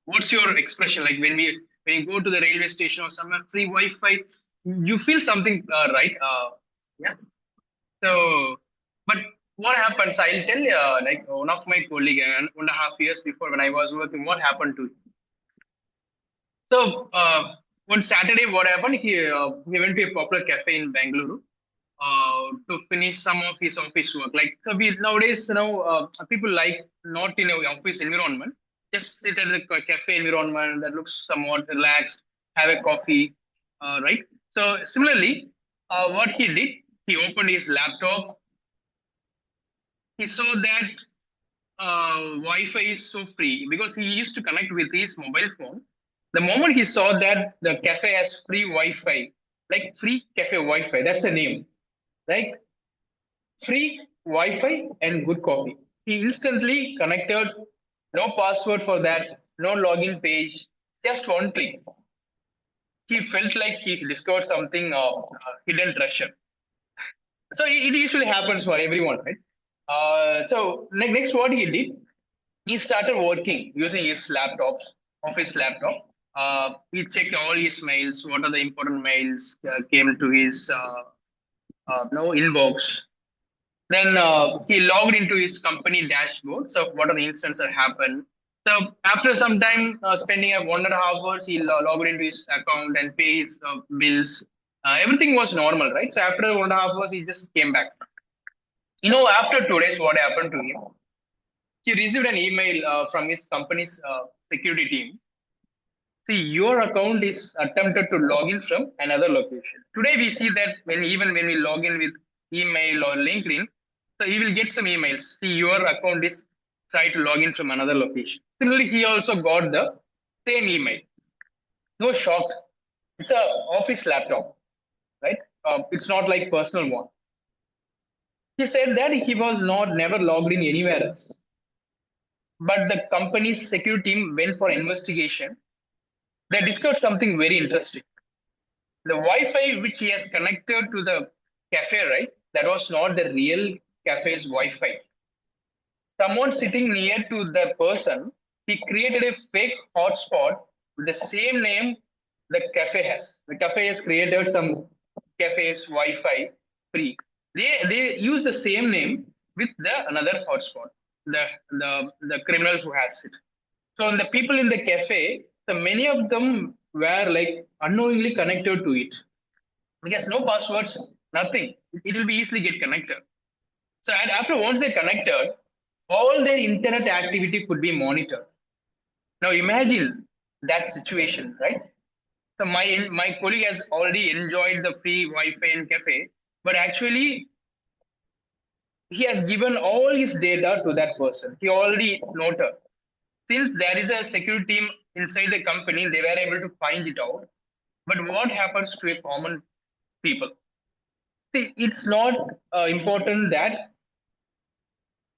what's your expression? Like when you go to the railway station or somewhere, free Wi-Fi, you feel something, right? Yeah. So, but what happens? I'll tell you. Like one of my colleague, 1.5 years before when I was working, what happened to? So one Saturday, what happened? He went to a popular cafe in Bangalore to finish some of his office work. Like so we nowadays, people like not in an office environment, just sit at the cafe environment that looks somewhat relaxed, have a coffee, right? So similarly, what he did, he opened his laptop. He saw that Wi-Fi is so free because he used to connect with his mobile phone. The moment he saw that the cafe has free Wi-Fi, like free cafe Wi-Fi, that's the name, right? Free Wi-Fi and good coffee. He instantly connected, no password for that, no login page, just one click. He felt like he discovered something hidden treasure. So it usually happens for everyone, right? So next, what he did, he started working using his laptop, office laptop. He checked all his mails, what are the important mails came to his no inbox. Then he logged into his company dashboard. So what are the incidents that happened? So after some time spending 1.5 hours, he logged into his account and pay his bills. Everything was normal, right? So after 1.5 hours, he just came back. After 2 days, what happened to him? He received an email from his company's security team. See, your account is attempted to log in from another location. Today, we see that even when we log in with email or LinkedIn, so he will get some emails. See, your account is tried to log in from another location. Similarly, he also got the same email. No shocked. It's a office laptop, right? It's not like personal one. He said that he was not never logged in anywhere else. But the company's security team went for investigation. They discovered something very interesting. The Wi-Fi which he has connected to the cafe, right? That was not the real cafe's Wi-Fi. Someone sitting near to the person, he created a fake hotspot with the same name the cafe has. The cafe has created some cafe's Wi-Fi free. They use the same name with the another hotspot, the criminal who has it. So the people in the cafe, so many of them were like unknowingly connected to it. Because no passwords, nothing. It will be easily get connected. So and after once they connected, all their internet activity could be monitored. Now imagine that situation, right? So my colleague has already enjoyed the free Wi-Fi in cafe, but actually he has given all his data to that person. He already noted. Since there is a security team inside the company, they were able to find it out. But what happens to a common people? See, it's not important that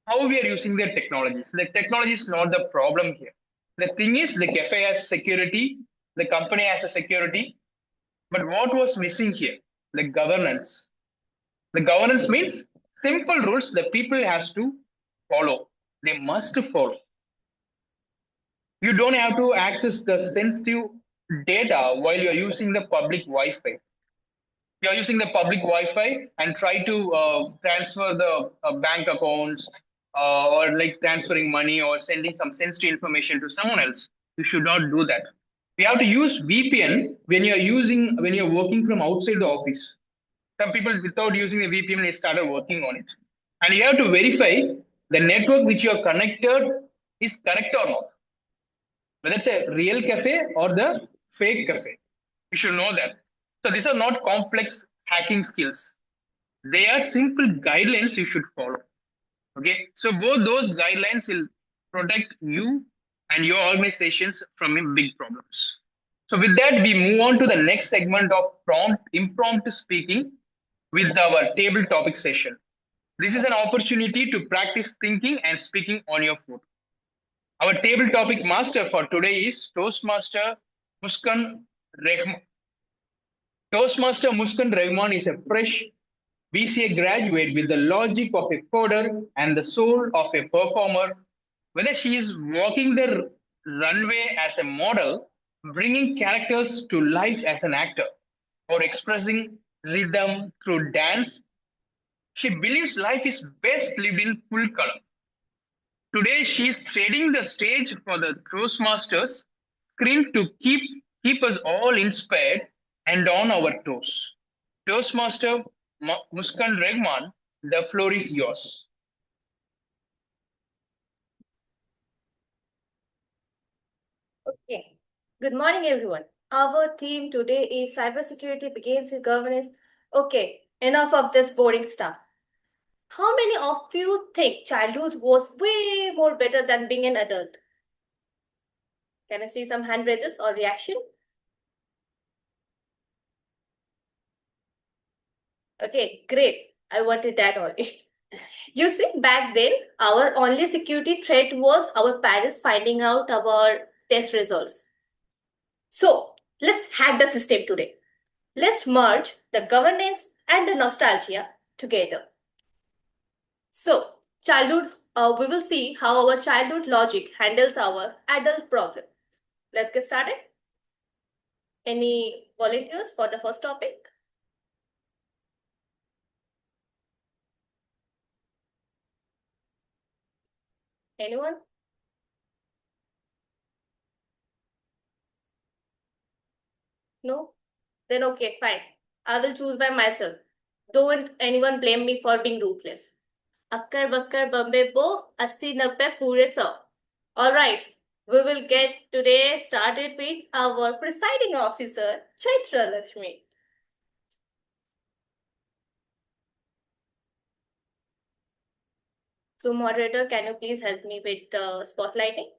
how we are using the technologies. The technology is not the problem here. The thing is, the cafe has security, the company has a security, but what was missing here? The governance. The governance means simple rules the people has to follow. They must follow. You don't have to access the sensitive data while you're using the public Wi-Fi. You're using the public Wi-Fi and try to transfer the bank accounts or like transferring money or sending some sensitive information to someone else. You should not do that. We have to use VPN when you're working from outside the office. Some people without using the VPN they started working on it, and you have to verify the network which you are connected is correct or not, whether it's a real cafe or the fake cafe. You should know that. So these are not complex hacking skills. They are simple guidelines you should follow. Okay. So both those guidelines will protect you and your organizations from big problems. So with that, we move on to the next segment of impromptu speaking with our table topic session. This is an opportunity to practice thinking and speaking on your foot. Our table topic master for today is Toastmaster Muskan Rehman. Toastmaster Muskan Rehman is a fresh BCA graduate with the logic of a coder and the soul of a performer. Whether she is walking the runway as a model, bringing characters to life as an actor, or expressing rhythm through dance, she believes life is best lived in full color. Today, she is trading the stage for the Toastmasters screen to keep us all inspired and on our toes. Toastmaster Muskan Rehman, the floor is yours. Okay. Good morning, everyone. Our theme today is cybersecurity begins with governance. Okay, enough of this boring stuff. How many of you think childhood was way more better than being an adult? Can I see some hand raises or reaction? Okay, great. I wanted that only. You see, back then, our only security threat was our parents finding out our test results. So, let's hack the system today. Let's merge the governance and the nostalgia together. So, we will see how our childhood logic handles our adult problem. Let's get started. Any volunteers for the first topic? Anyone? No? Then okay, fine. I will choose by myself. Don't anyone blame me for being ruthless. Akkar bakkar Bombay bo, 80-90 pure 100. Alright, we will get today started with our presiding officer, Chaitra Lakshmi. So moderator, can you please help me with the spotlighting?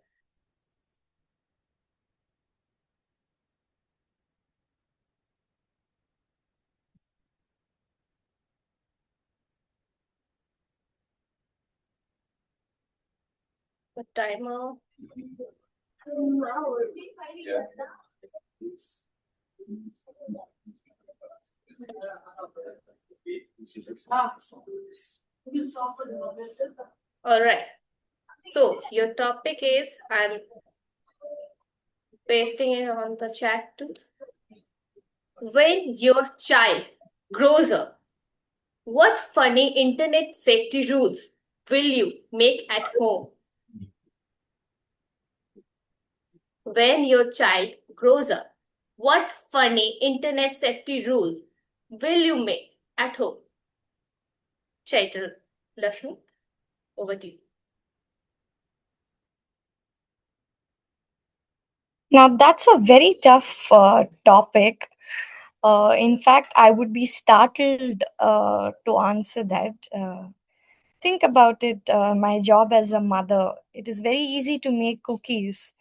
The timer. Yeah. All right. So your topic is, I'm pasting it on the chat too. When your child grows up, what funny internet safety rules will you make at home? When your child grows up, what funny internet safety rule will you make at home? Chaital Lakshmi, over to you. Now, that's a very tough topic. In fact, I would be startled to answer that. Think about it, my job as a mother, it is very easy to make cookies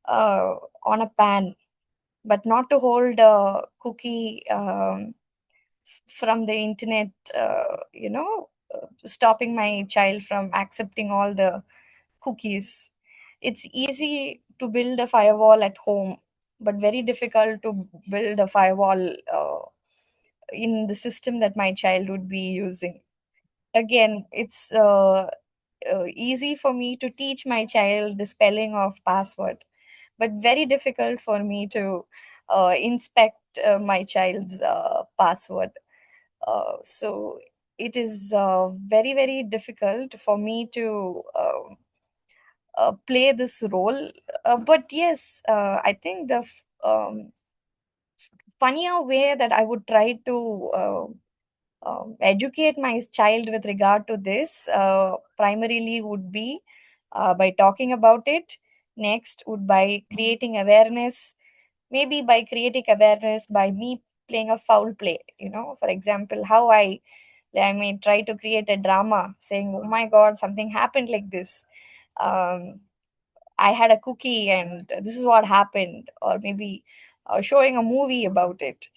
on a pan, but not to hold a cookie from the internet, stopping my child from accepting all the cookies. It's easy to build a firewall at home, but very difficult to build a firewall in the system that my child would be using. Again, it's easy for me to teach my child the spelling of password, but very difficult for me to inspect my child's password. So it is very difficult for me to play this role. But yes, I think the funnier way that I would try to educate my child with regard to this primarily would be by talking about it. Next would by creating awareness, maybe by creating awareness by me playing a foul play. For example, how I may try to create a drama saying, oh my god, something happened like this. um, I had a cookie and this is what happened, or maybe showing a movie about it,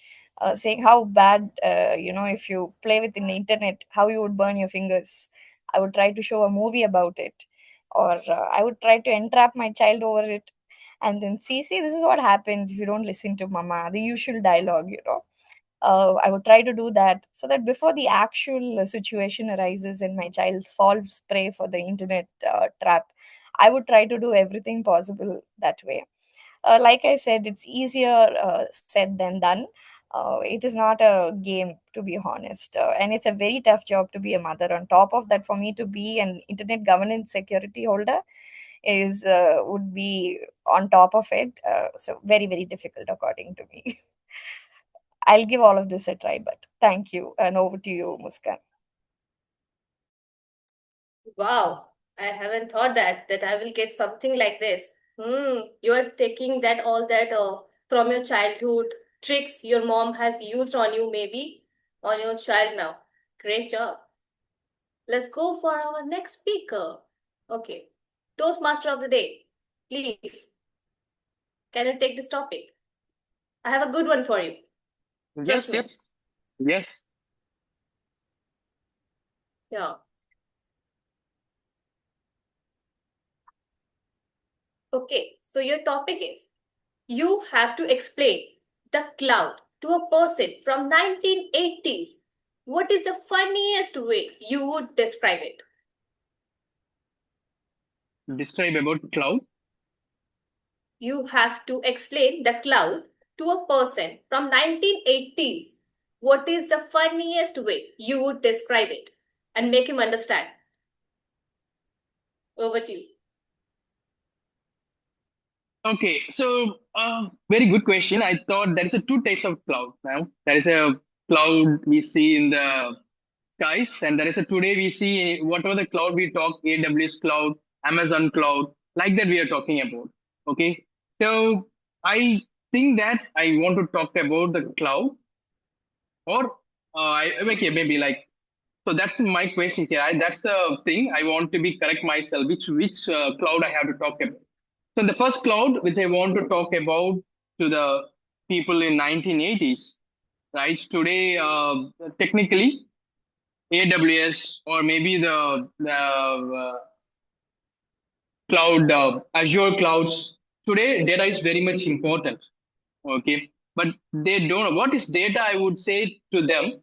saying how bad, if you play with the internet, how you would burn your fingers. I would try to show a movie about it, or I would try to entrap my child over it, and then see, this is what happens if you don't listen to mama, the usual dialogue. I would try to do that so that before the actual situation arises and my child falls prey for the internet trap, I would try to do everything possible that way. Like I said, it's easier said than done. It is not a game, to be honest, and it's a very tough job to be a mother. On top of that, for me to be an internet governance security holder is would be on top of it. So very difficult, according to me. I'll give all of this a try, but thank you. And over to you, Muskan. Wow, I haven't thought that I will get something like this. You are taking that all that from your childhood tricks your mom has used on you, maybe on your child now. Great job. Let's go for our next speaker. Okay, Toastmaster of the day, please. Can you take this topic? I have a good one for you. Trust Yes, me. yes. Yeah. Okay, so your topic is, you have to explain the cloud to a person from 1980s. What is the funniest way you would describe it? Describe about cloud. You have to explain the cloud to a person from 1980s. What is the funniest way you would describe it and make him understand? Over to you. Okay, so very good question. I thought there is a two types of cloud now. There is a cloud we see in the skies, and there is a today we see whatever the cloud we talk, AWS cloud, Amazon cloud, like that we are talking about. Okay, so I think that I want to talk about the cloud, or okay, maybe like, so that's my question here. That's the thing I want to be correct myself. Which cloud I have to talk about. So the first cloud which I want to talk about to the people in 1980s, right? Today, technically, AWS or maybe the cloud, Azure clouds. Today, data is very much important. Okay, but they don't know what is data. I would say to them,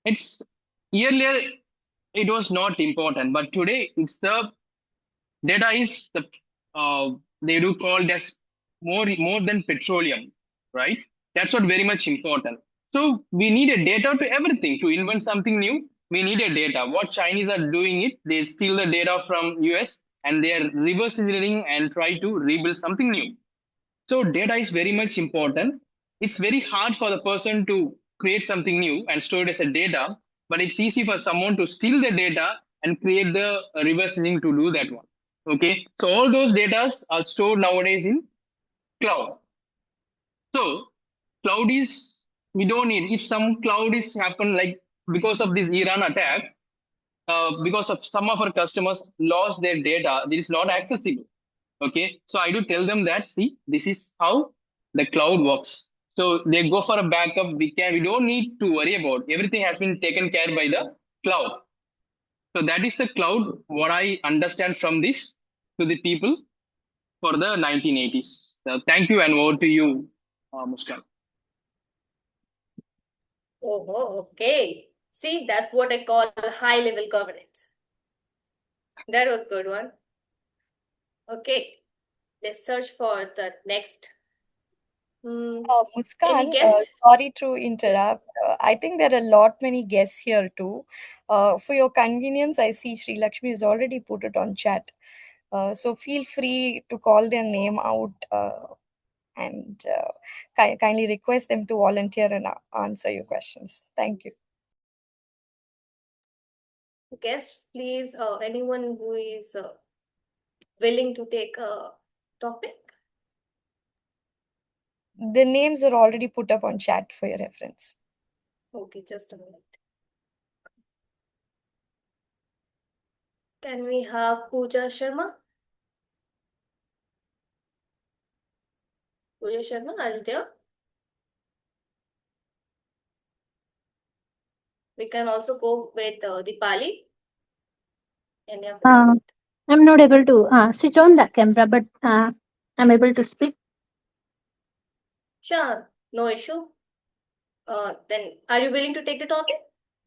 it's earlier. it was not important. But today, it's the data is the they do called as more than petroleum, right? That's what very much important. So we need a data to everything. To invent something new, we need a data. What Chinese are doing it, they steal the data from US and they are reverse engineering and try to rebuild something new. So data is very much important. It's very hard for the person to create something new and store it as a data, but it's easy for someone to steal the data and create the reverse engineering to do that one. Okay, so all those data are stored nowadays in cloud. So cloud is we don't need if some cloud is happen like because of this Iran attack, because of some of our customers lost their data, this is not accessible. Okay, so I do tell them that see, this is how the cloud works. So they go for a backup. We don't need to worry about everything has been taken care by the cloud. So that is the cloud. What I understand from this to the people for the 1980s. So thank you and over to you, Muskan. Oh, okay. See, that's what I call high level governance. That was good one. Okay, let's search for the next. Any Muskan, guest? sorry to interrupt. I think there are a lot many guests here too. For your convenience, I see Sri Lakshmi has already put it on chat. So feel free to call their name out and kindly request them to volunteer and answer your questions. Thank you. Guest, please. Anyone who is willing to take a topic? The names are already put up on chat for your reference. Okay, just a minute. Can we have Pooja Sharma? Pooja Sharma, are you there? We can also go with Dipali. Any of the guest? I'm not able to switch on the camera, but I'm able to speak. Sure, no issue. Then are you willing to take the topic?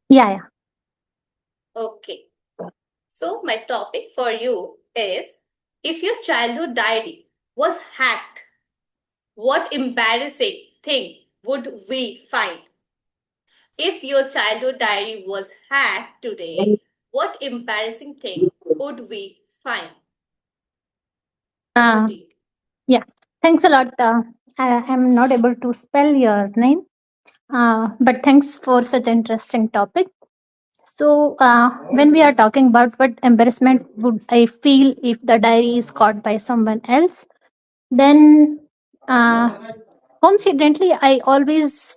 Yeah, yeah. Okay. So my topic for you is, if your childhood diary was hacked, what embarrassing thing would we find? If your childhood diary was hacked today, what embarrassing thing would we find? Over Uh, to you. yeah. Thanks a lot. I'm not able to spell your name, but thanks for such an interesting topic. So, when we are talking about what embarrassment would I feel if the diary is caught by someone else, then coincidentally, I always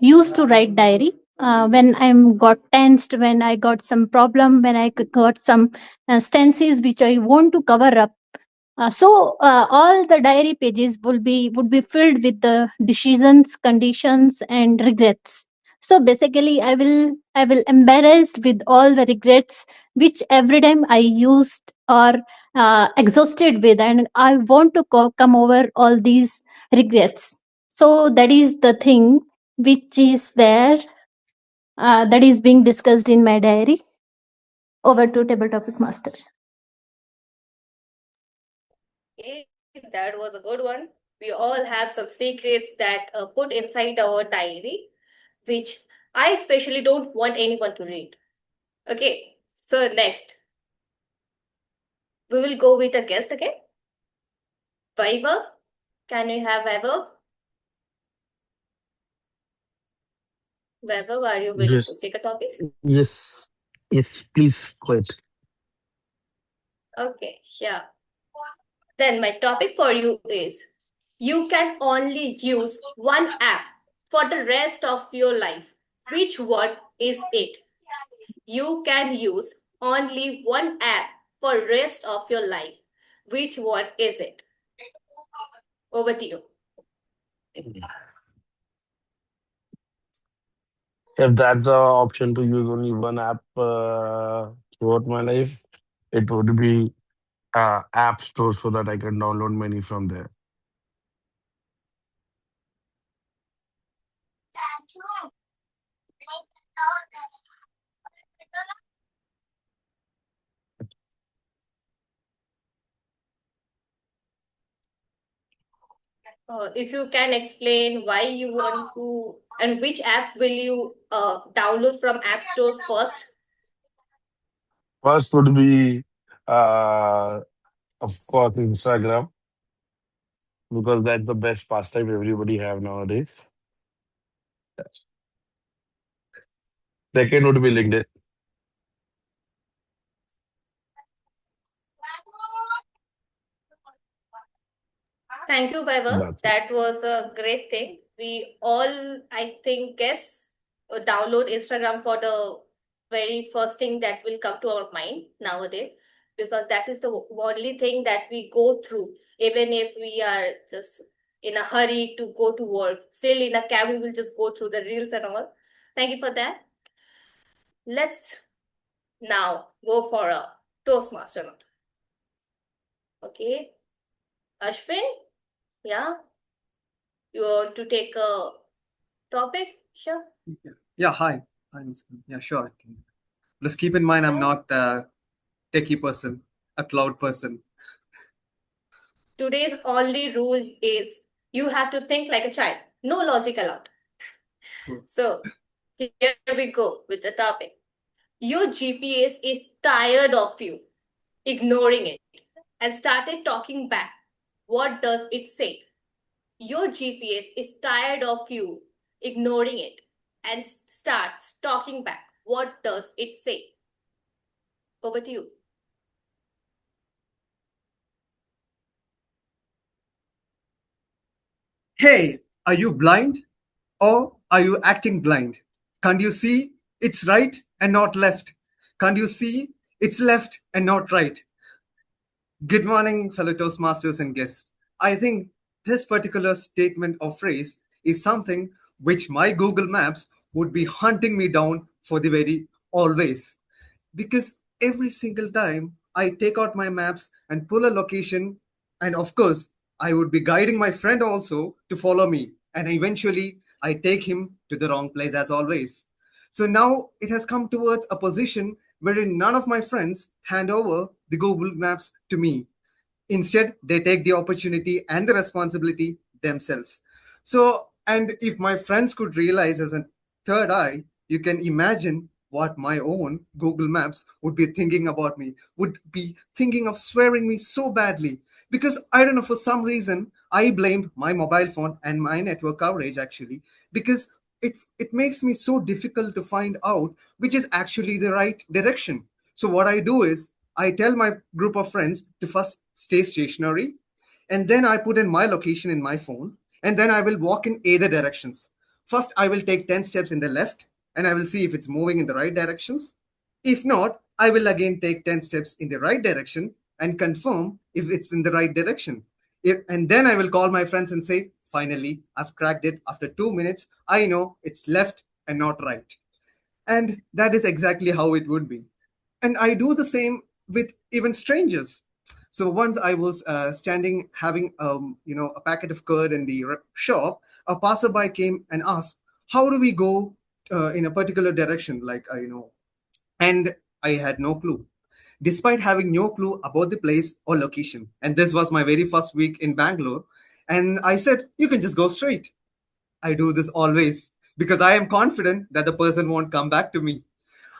used to write diary when I'm got tensed, when I got some problem, when I got some stances which I want to cover up. So all the diary pages would be filled with the decisions, conditions, and regrets. So basically, I will embarrassed with all the regrets which every time I used or exhausted with, and I want to come over all these regrets. So that is the thing which is there, that is being discussed in my diary. Over to table topic master. Okay, that was a good one. We all have some secrets that put inside our diary, which I especially don't want anyone to read. Okay, so next, we will go with a guest again. Vaibhav, can we have Vaibhav? Vaibhav, are you willing to Yes, take a topic? yes, yes, please quit. Okay, yeah. Then my topic for you is, you can only use one app for the rest of your life. Which one is it? You can use only one app for rest of your life. Which one is it? Over to you. If that's the option to use only one app throughout my life, it would be app store so that I can download many from there. if you can explain why you want to and which app will you download from App Store first? First would be, uh, of course, Instagram, because that's the best pastime everybody have nowadays. Second would be LinkedIn. Thank you, Vaibhav. That's it. That was a great thing. We all, I think, guess download Instagram for the very first thing that will come to our mind nowadays, because that is the only thing that we go through, even if we are just in a hurry to go to work. Still, in a cab, we will just go through the reels and all. Thank you for that. Let's now go for a Toastmaster. Okay, Ashwin, yeah, you want to take a topic? Sure. Yeah, hi. Hi, Ms. Yeah, sure. Let's keep in mind I'm not a techie person, a cloud person. Today's only rule is you have to think like a child. No logic allowed. Cool. So here we go with the topic. Your GPS is tired of you ignoring it and started talking back. What does it say? Your GPS is tired of you ignoring it and starts talking back. What does it say? Over to you. Hey, are you blind? Or are you acting blind? Can't you see it's right and not left? Can't you see it's left and not right? Good morning, fellow Toastmasters and guests. I think this particular statement or phrase is something which my Google Maps would be hunting me down for the very always. Because every single time I take out my maps and pull a location, and of course, I would be guiding my friend also to follow me, and eventually I take him to the wrong place as always. So now it has come towards a position wherein none of my friends hand over the Google Maps to me. Instead, they take the opportunity and the responsibility themselves. So, and if my friends could realize as a third eye, you can imagine what my own Google Maps would be thinking about me, would be thinking of swearing me so badly. Because I don't know, for some reason, I blamed my mobile phone and my network coverage actually, because it makes me so difficult to find out which is actually the right direction. So what I do is I tell my group of friends to first stay stationary, and then I put in my location in my phone, and then I will walk in either directions. First, I will take 10 steps in the left, and I will see if it's moving in the right directions. If not, I will again take 10 steps in the right direction and confirm if it's in the right direction. And then I will call my friends and say, finally, I've cracked it. After 2 minutes, I know it's left and not right. And that is exactly how it would be. And I do the same with even strangers. So once I was standing having a packet of curd in the shop, a passerby came and asked, "How do we go in a particular direction?" And I had no clue, despite having no clue about the place or location. And this was my very first week in Bangalore. And I said, "You can just go straight." I do this always because I am confident that the person won't come back to me.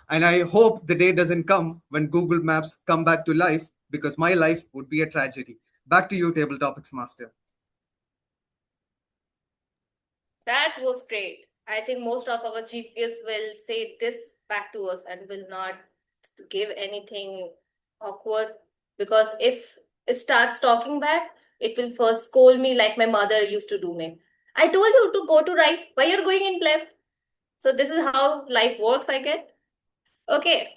And I hope the day doesn't come when Google Maps come back to life, because my life would be a tragedy. Back to you, Table Topics Master. That was great. I think most of our GPS will say this back to us and will not give anything awkward, because if it starts talking back, it will first scold me like my mother used to do me. I told you to go to right. Why you're going in left? So this is how life works, I get. Okay,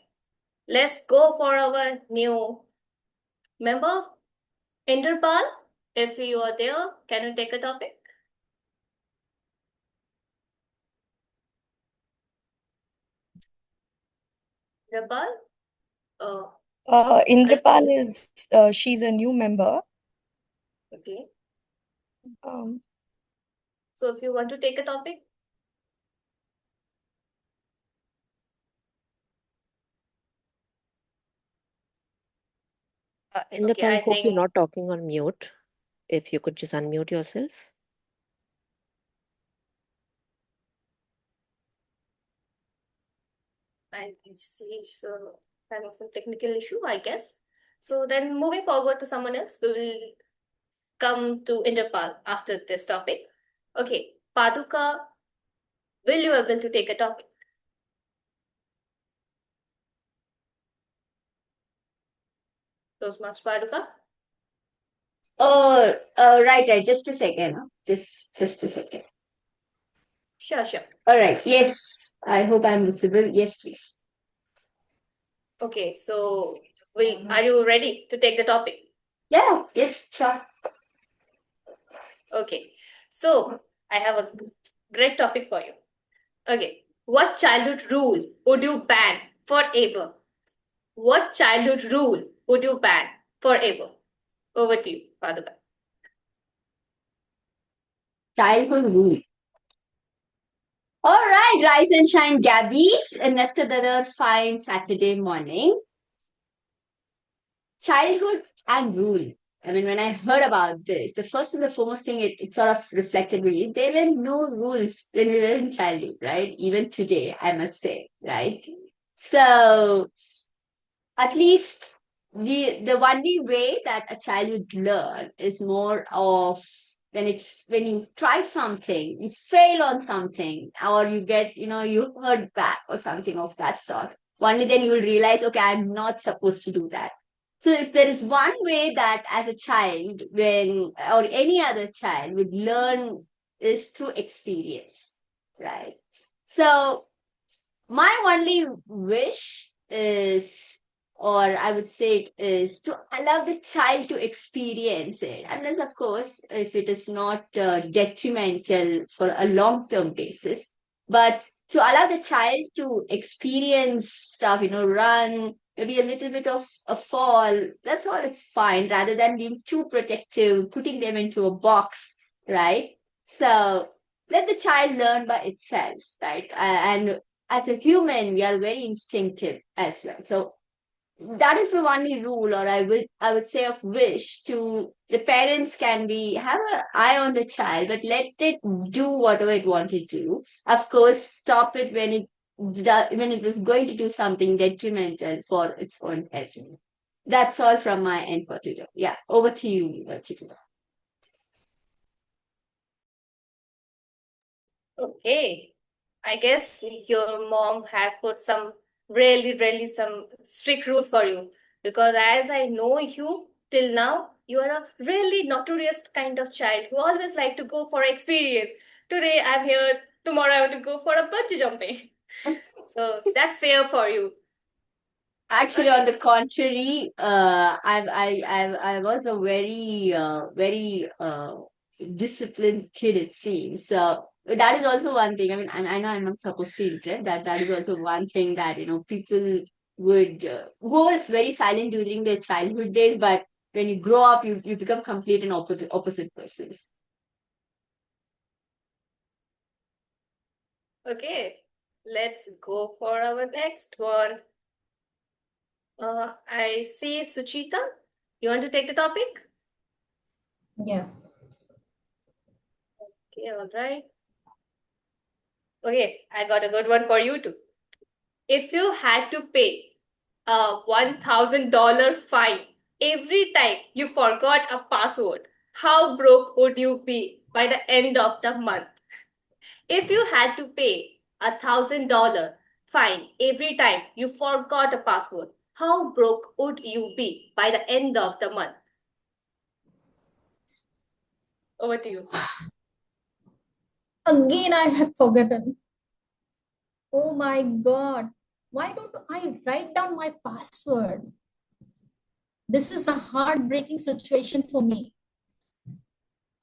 let's go for our new member, Inderpal. If you are there, can you take a topic? Inderpal? Uh, Indrapal is she's a new member. okay. Um, So if you want to take a topic, In the okay, I hope you're think not talking on mute. If you could just unmute yourself. I see. So having some technical issue, I guess. So then moving forward to someone else, we will come to Interpal after this topic. Okay, Paduka, will you able to take a topic? Toastmaster Paduka? Oh, right. Just a second. Just a second. Sure. All right. Yes. I hope I'm visible. Yes, please. Okay, so are you ready to take the topic? Yeah. Yes. Sure. Okay, so I have a great topic for you. Okay, what childhood rule would you ban forever? What childhood rule would you ban forever? Over to you, Paduka. Childhood rule. All right. Rise and shine, Gabbys. And another fine Saturday morning. Childhood and rule. I mean, when I heard about this, the first and the foremost thing it sort of reflected me, there were no rules when we were in childhood, right? Even today, I must say, right? So at least the only way that a child would learn is more of when you try something, you fail on something, or you get, you hurt back or something of that sort. Only then you will realize, okay, I'm not supposed to do that. So if there is one way that as a child, or any other child would learn is through experience, right? So my only wish is, or I would say it is, to allow the child to experience it, unless, of course, if it is not detrimental for a long term basis. But to allow the child to experience stuff, run, maybe a little bit of a fall, that's all, it's fine, rather than being too protective, putting them into a box, right? So let the child learn by itself, right? And as a human, we are very instinctive as well. So that is the only rule, or I would say of wish to the parents can have an eye on the child, but let it do whatever it want to do. Of course, stop it when it was going to do something detrimental for its own health. That's all from my end for today. Yeah, over to you, Chitra. Okay, I guess your mom has put some really some strict rules for you, because as I know you till now, you are a really notorious kind of child who always like to go for experience. Today I'm here, tomorrow I have to go for a bungee jumping. So that's fair for you. Actually, on the contrary, I was a very disciplined kid, it seems. So that is also one thing. I mean, I know I'm not supposed to interrupt. That is also one thing that people would who was very silent during their childhood days, but when you grow up, you become complete and opposite person. Okay, let's go for our next one. I see Suchita. You want to take the topic? Yeah. Okay, all right. Okay, I got a good one for you too. If you had to pay a $1,000 fine every time you forgot a password, how broke would you be by the end of the month? If you had to pay $1,000 fine every time you forgot a password, how broke would you be by the end of the month? Over to you. Again, I have forgotten. Oh my God. Why don't I write down my password? This is a heartbreaking situation for me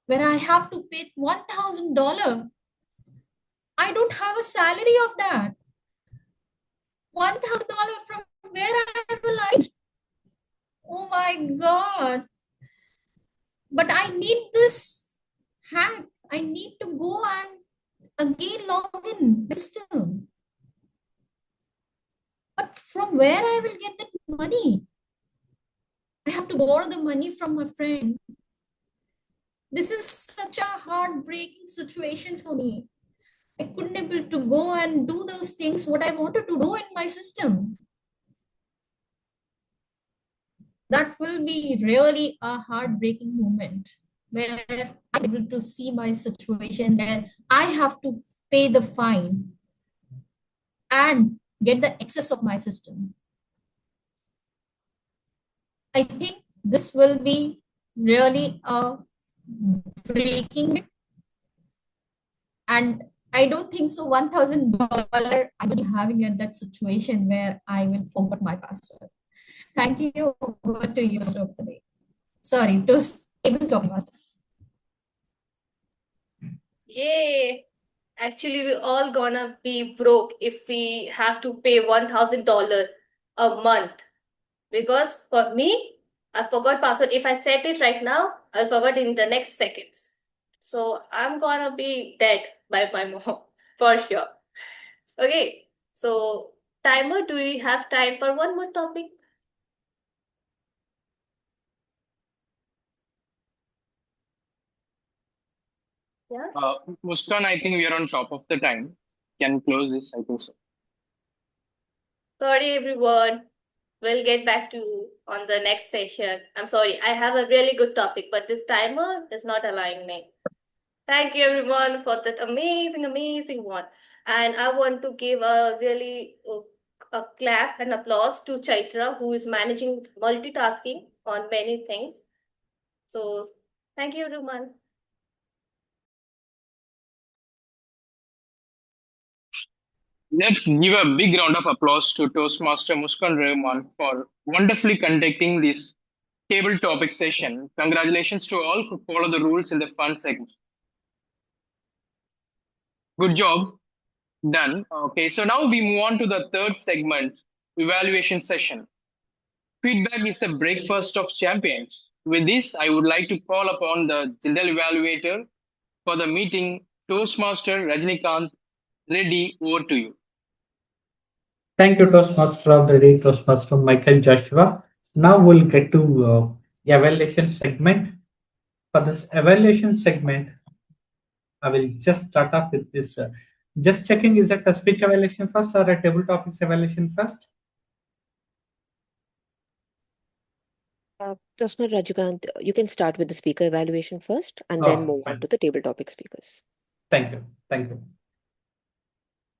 where I have to pay $1,000. I don't have a salary of that. $1,000 from where I will I? Oh my God. But I need this hack. I need to go and again log in the system. But from where I will get that money? I have to borrow the money from my friend. This is such a heartbreaking situation for me. I couldn't able to go and do those things what I wanted to do in my system. That will be really a heartbreaking moment where I'm able to see my situation where I have to pay the fine and get the access of my system. I think this will be really a breaking, and I don't think so. $1,000 I will be having at that situation where I will forget my password. Thank you. Over to you, Mr. of the day. Sorry, to able to master. Yay! Actually, we're all gonna be broke if we have to pay $1,000 a month. Because for me, I forgot password. If I set it right now, I'll forget in the next seconds. So I'm gonna be dead by my mom for sure. Okay, so timer, do we have time for one more topic? Yeah. Muskan, I think we are on top of the time. Can close this, I think so. Sorry, everyone. We'll get back to you on the next session. I'm sorry, I have a really good topic, but this timer is not allowing me. Thank you, everyone, for that amazing, amazing one. And I want to give a really a clap and applause to Chaitra, who is managing multitasking on many things. So, thank you, everyone. Let's give a big round of applause to Toastmaster Muskan Rahman for wonderfully conducting this table topic session. Congratulations to all who follow the rules in the fun segment. Good job. Done. Okay, so now we move on to the third segment, evaluation session. Feedback is the breakfast of champions. With this, I would like to call upon the general evaluator for the meeting, Toastmaster Rajnikant Reddy. Over to you. Thank you, Toastmaster of the day, Toastmaster Michael Joshua. Now we'll get to evaluation segment. For this evaluation segment, I will just start off with this. Just checking, is it a speech evaluation first or a table topics evaluation first? Toastmaster Rajikant, you can start with the speaker evaluation first and then move on Fine. to the table topic speakers. Thank you. Thank you.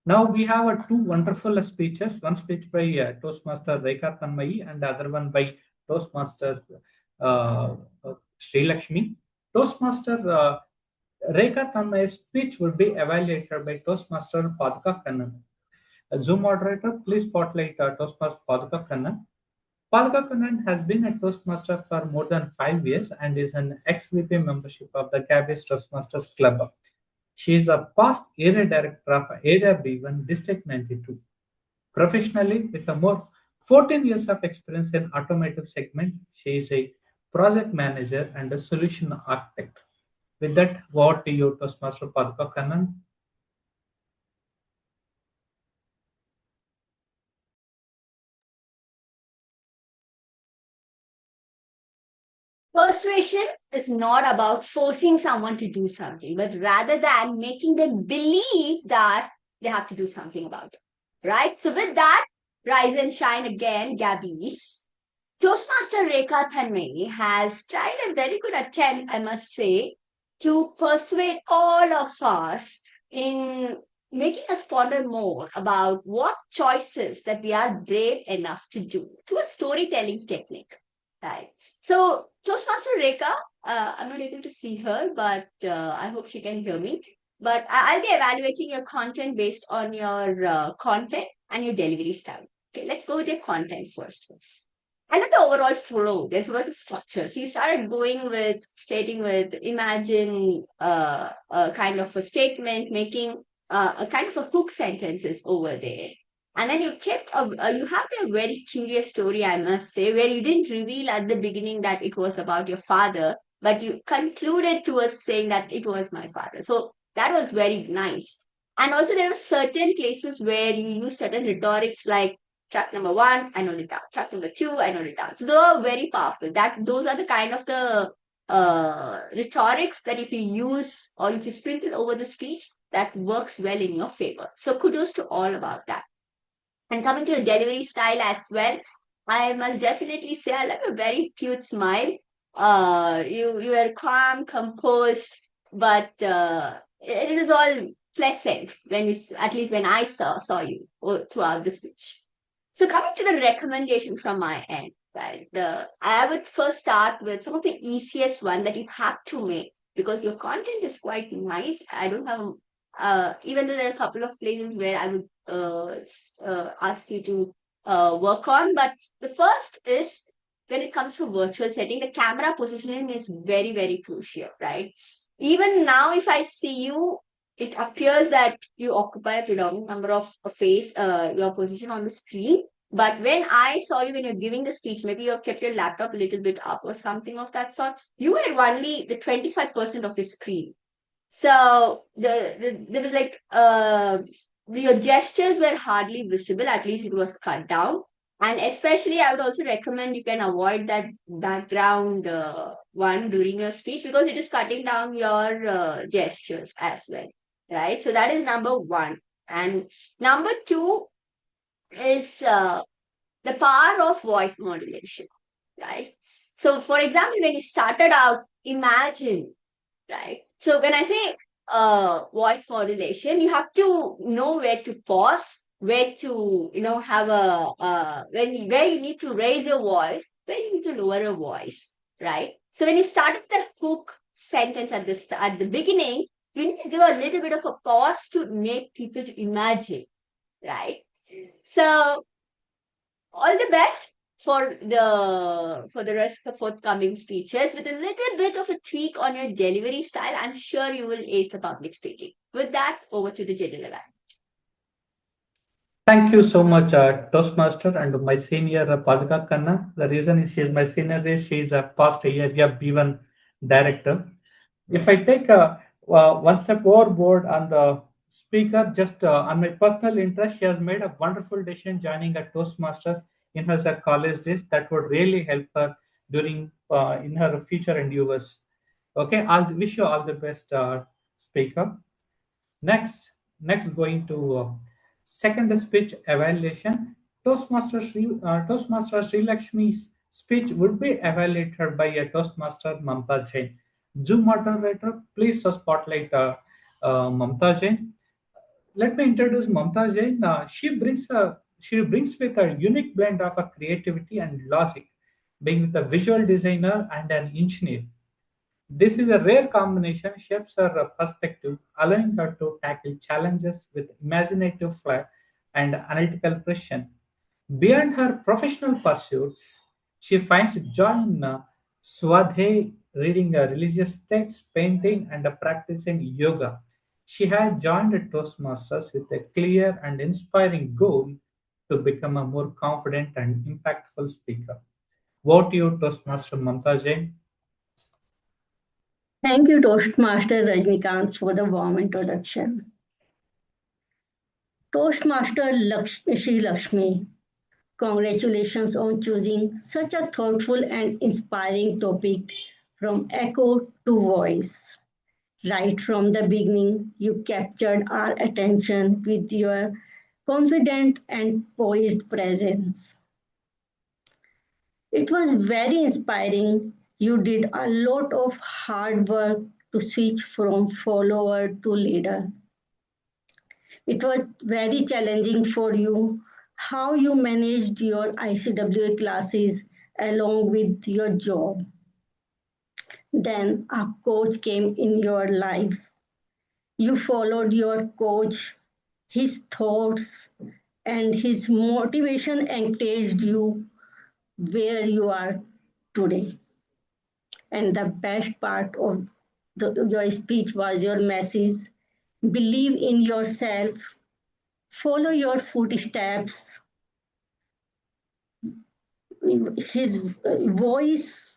Now we have two wonderful speeches. One speech by Toastmaster Rekha Tanmayi and the other one by Toastmaster Sri Lakshmi. Toastmaster Rekha Tanmayi's speech would be evaluated by Toastmaster Paduka Kannan. Zoom moderator, please spotlight Toastmaster Paduka Kannan. Paduka Kannan has been a Toastmaster for more than 5 years and is an ex-VP membership of the Gabbys Toastmasters Club. She is a past area director of Area B1 District 92. Professionally, with a more 14 years of experience in automotive segment, she is a project manager and a solution architect. With that, over to you, Toastmaster Paduka Kannan. Persuasion is not about forcing someone to do something, but rather than making them believe that they have to do something about it. Right? So, with that, rise and shine again, Gabbys. Toastmaster Rekha Thanmay has tried a very good attempt, I must say, to persuade all of us in making us ponder more about what choices that we are brave enough to do through a storytelling technique. Right. So, Toastmaster Rekha, I'm not able to see her, but I hope she can hear me. But I'll be evaluating your content based on your content and your delivery style. Okay, let's go with your content first. I love the overall flow. There's was a structure. So you started going with stating with imagine a kind of a statement, making a kind of a hook sentences over there. And then you kept you have a very curious story, I must say, where you didn't reveal at the beginning that it was about your father, but you concluded towards saying that it was my father. So that was very nice. And also there were certain places where you use certain rhetorics like track number 1, I note it down. Track number 2, I note it down. So those are very powerful. Those are the kind of the rhetorics that if you use or if you sprinkle over the speech, that works well in your favor. So kudos to all about that. And coming to your delivery style as well, I must definitely say I love a very cute smile. You were calm, composed, but it was all pleasant when you, at least when I saw you throughout the speech. So coming to the recommendation from my end, right? I would first start with some of the easiest one that you have to make because your content is quite nice. I don't have even though there are a couple of places where I would ask you to work on, but the first is when it comes to virtual setting, the camera positioning is very, very crucial, right? Even now, if I see you, it appears that you occupy a predominant number of face, your position on the screen. But when I saw you when you're giving the speech, maybe you kept your laptop a little bit up or something of that sort, you were only the 25% of your screen. So there was like your gestures were hardly visible, at least it was cut down. And especially, I would also recommend you can avoid that background one during your speech because it is cutting down your gestures as well, right? So that is number one. And number two is the power of voice modulation, right? So, for example, when you started out, imagine, right? So when I say voice modulation, you have to know where to pause, where to have where you need to raise your voice, where you need to lower your voice, right? So when you start with the hook sentence at the beginning, you need to give a little bit of a pause to make people to imagine, right? So all the best for the rest of the forthcoming speeches with a little bit of a tweak on your delivery style. I'm sure you will ace the public speaking. With that, over to the general event. Thank you so much, Toastmaster, and my senior Padka Khanna. The reason she is my senior is she is a past area B1 director. If I take one step overboard on the speaker, just on my personal interest, she has made a wonderful decision joining a Toastmasters in her college days. That would really help her during in her future endeavors. Okay, I'll wish you all the best, speaker. Next going to second speech evaluation. Toastmaster Sri Lakshmi's speech would be evaluated by a Toastmaster Mamta Jain. Zoom moderator, please spotlight Mamta Jain. Let me introduce Mamta Jain. She brings with a unique blend of a creativity and logic, being with a visual designer and an engineer. This is a rare combination, shapes her perspective, allowing her to tackle challenges with imaginative flair and analytical precision. Beyond her professional pursuits, she finds joy in Swadhyay, reading religious texts, painting, and practicing yoga. She has joined Toastmasters with a clear and inspiring goal to become a more confident and impactful speaker. Vote you, Toastmaster Mamta Jain. Thank you, Toastmaster Rajnikant, for the warm introduction. Toastmaster Shri Lakshmi, congratulations on choosing such a thoughtful and inspiring topic from echo to voice. Right from the beginning, you captured our attention with your confident and poised presence. It was very inspiring. You did a lot of hard work to switch from follower to leader. It was very challenging for you how you managed your ICWA classes along with your job. Then a coach came in your life. You followed your coach, his thoughts, and his motivation encouraged you where you are today. And the best part of your speech was your message. Believe in yourself, follow your footsteps. His voice,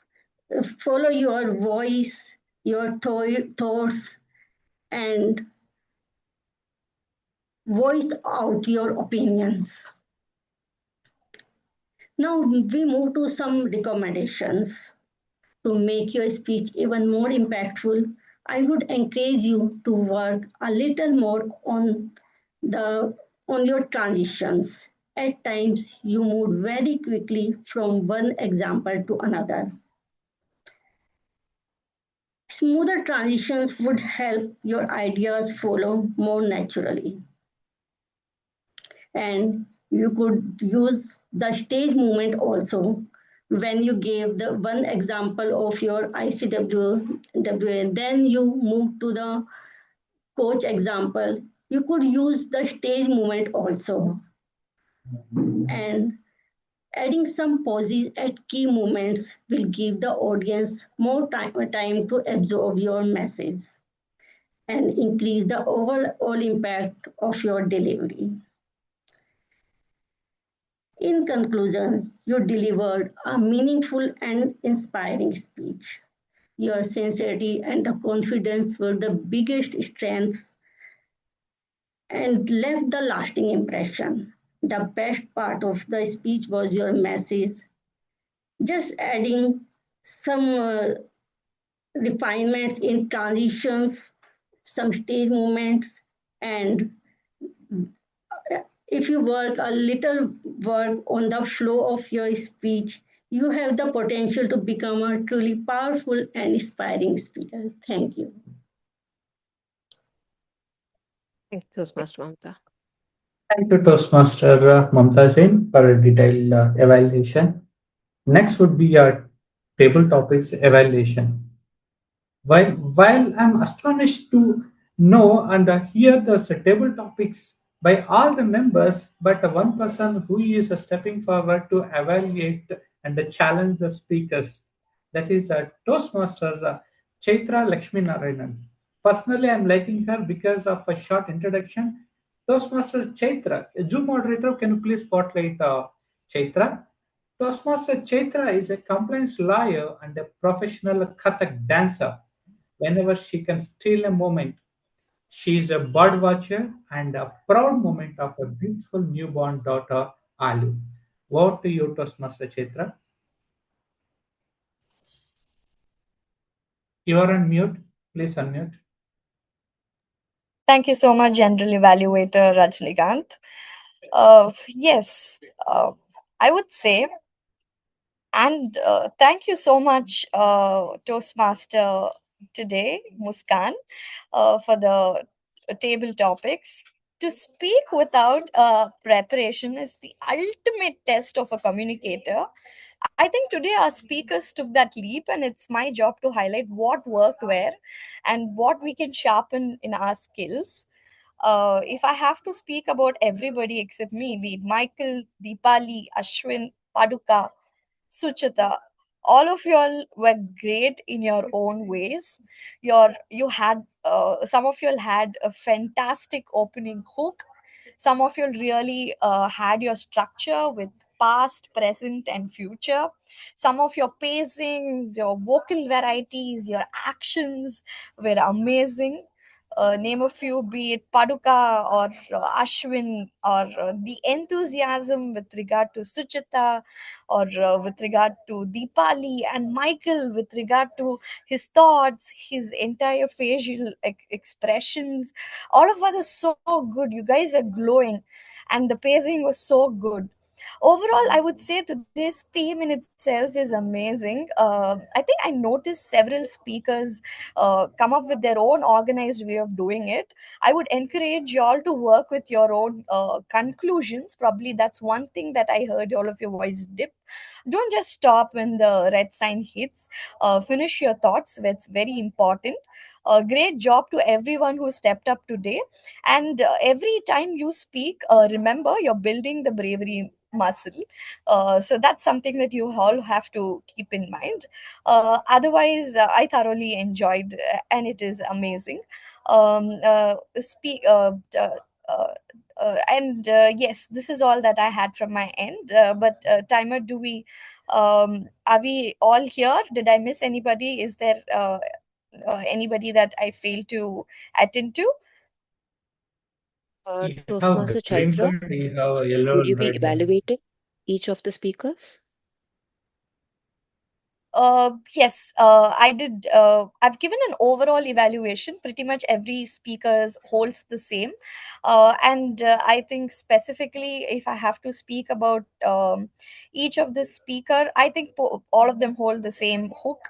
follow your voice, your thoughts, and voice out your opinions. Now we move to some recommendations. To make your speech even more impactful, I would encourage you to work a little more the on your transitions. At times, you move very quickly from one example to another. Smoother transitions would help your ideas follow more naturally. And you could use the stage movement also when you gave the one example of your ICW, then you move to the coach example. You could use the stage movement also. And adding some pauses at key moments will give the audience more time to absorb your message and increase the overall impact of your delivery. In conclusion, you delivered a meaningful and inspiring speech. Your sincerity and the confidence were the biggest strengths and left the lasting impression. The best part of the speech was your message. Just adding some refinements in transitions, some stage movements, and if you work a little work on the flow of your speech, you have the potential to become a truly powerful and inspiring speaker. Thank you. Thank you, Toastmaster Mamta. Thank you, Toastmaster Mamta Jain, for a detailed evaluation. Next would be a table topics evaluation. While I'm astonished to know and hear the table topics by all the members, but one person who is stepping forward to evaluate and challenge the speakers, that is Toastmaster Chaitra Lakshmi Narayanan. Personally, I'm liking her because of a short introduction. Toastmaster Chaitra, a Zoom moderator, can you please spotlight Chaitra? Toastmaster Chaitra is a compliance lawyer and a professional Kathak dancer. Whenever she can steal a moment, she is a bird watcher and a proud moment of a beautiful newborn daughter, Alu. Over to you, Toastmaster Chaitra. You are on mute. Please unmute. Thank you so much, General Evaluator Rajnikant. Yes, I would say, and thank you so much, Toastmaster today, Muskan, for the table topics. To speak without preparation is the ultimate test of a communicator. I think today our speakers took that leap, and it's my job to highlight what worked where and what we can sharpen in our skills. If I have to speak about everybody except me, be it Michael, Deepali, Ashwin, Paduka, Suchita, all of y'all were great in your own ways. You had some of y'all had a fantastic opening hook. Some of you really had your structure with past, present, and future. Some of your pacings, your vocal varieties, your actions were amazing. Name a few, be it Paduka or Ashwin, or the enthusiasm with regard to Suchita, or with regard to Deepali, and Michael with regard to his thoughts, his entire facial expressions. All of us are so good. You guys were glowing, and the pacing was so good. Overall, I would say today's theme in itself is amazing. I think I noticed several speakers come up with their own organized way of doing it. I would encourage you all to work with your own conclusions. Probably that's one thing that I heard all of your voice dip. Don't just stop when the red sign hits. Finish your thoughts. That's very important. Great job to everyone who stepped up today. And every time you speak, remember you're building the bravery muscle. So that's something that you all have to keep in mind. Otherwise, I thoroughly enjoyed, and it is amazing. Speak. And Yes, this is all that I had from my end. But Timer, are we all here? Did I miss anybody? Is there anybody that I failed to attend to? You have the Toastmaster green Chaitra, card, you have a yellow would you and be red one. evaluating each of the speakers? Yes, I did. I've given an overall evaluation. Pretty much every speakers holds the same, and I think specifically, if I have to speak about each of the speaker, I think all of them hold the same hook.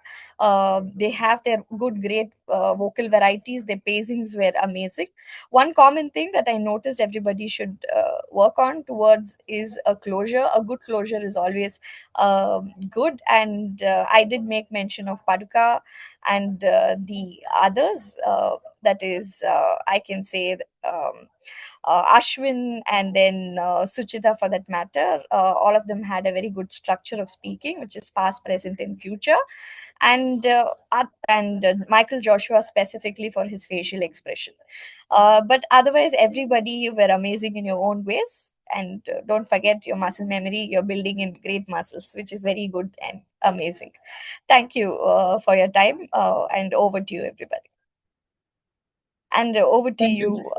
They have their good, great vocal varieties. Their pacings were amazing. One common thing that I noticed everybody should work on towards is a closure. A good closure is always good, and I did make mention of Paduka and the others, that is, I can say, Ashwin, and then Suchita, for that matter. All of them had a very good structure of speaking, which is past, present, and future, and Michael Joshua specifically for his facial expression. But otherwise, everybody were amazing in your own ways. And don't forget your muscle memory. You're building in great muscles, which is very good and amazing. Thank you for your time, and over to you, everybody. And over to Thank you. you,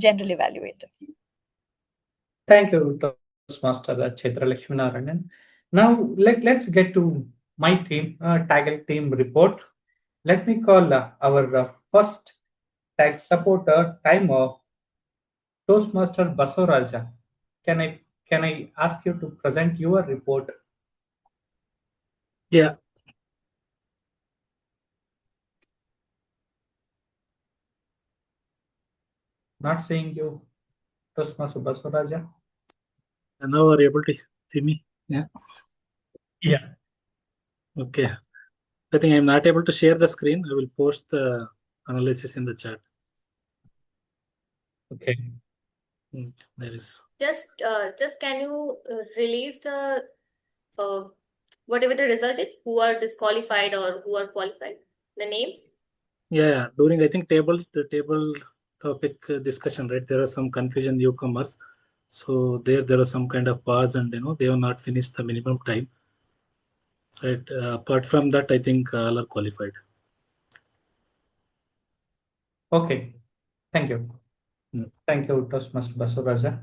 general evaluator. Thank you, Toastmaster Chaitra Lakshminarayanan. Now, let's get to my team, Taggle team report. Let me call our first tag supporter, timer, Toastmaster Basoraja. Can I ask you to present your report? Yeah. Not seeing you, Toastmaster Basoraja. And now are you able to see me? Yeah. Yeah. Okay. I think I'm not able to share the screen. I will post the analysis in the chat. Okay. There is. Just can you release the whatever the result is, who are disqualified or who are qualified, the names? Yeah. During I think the table topic discussion, right? There are some confusion newcomers. So there are some kind of pause, and they have not finished the minimum time. Right. Apart from that, I think all are qualified. Okay. Thank you. Thank you, Toastmaster Basoraja.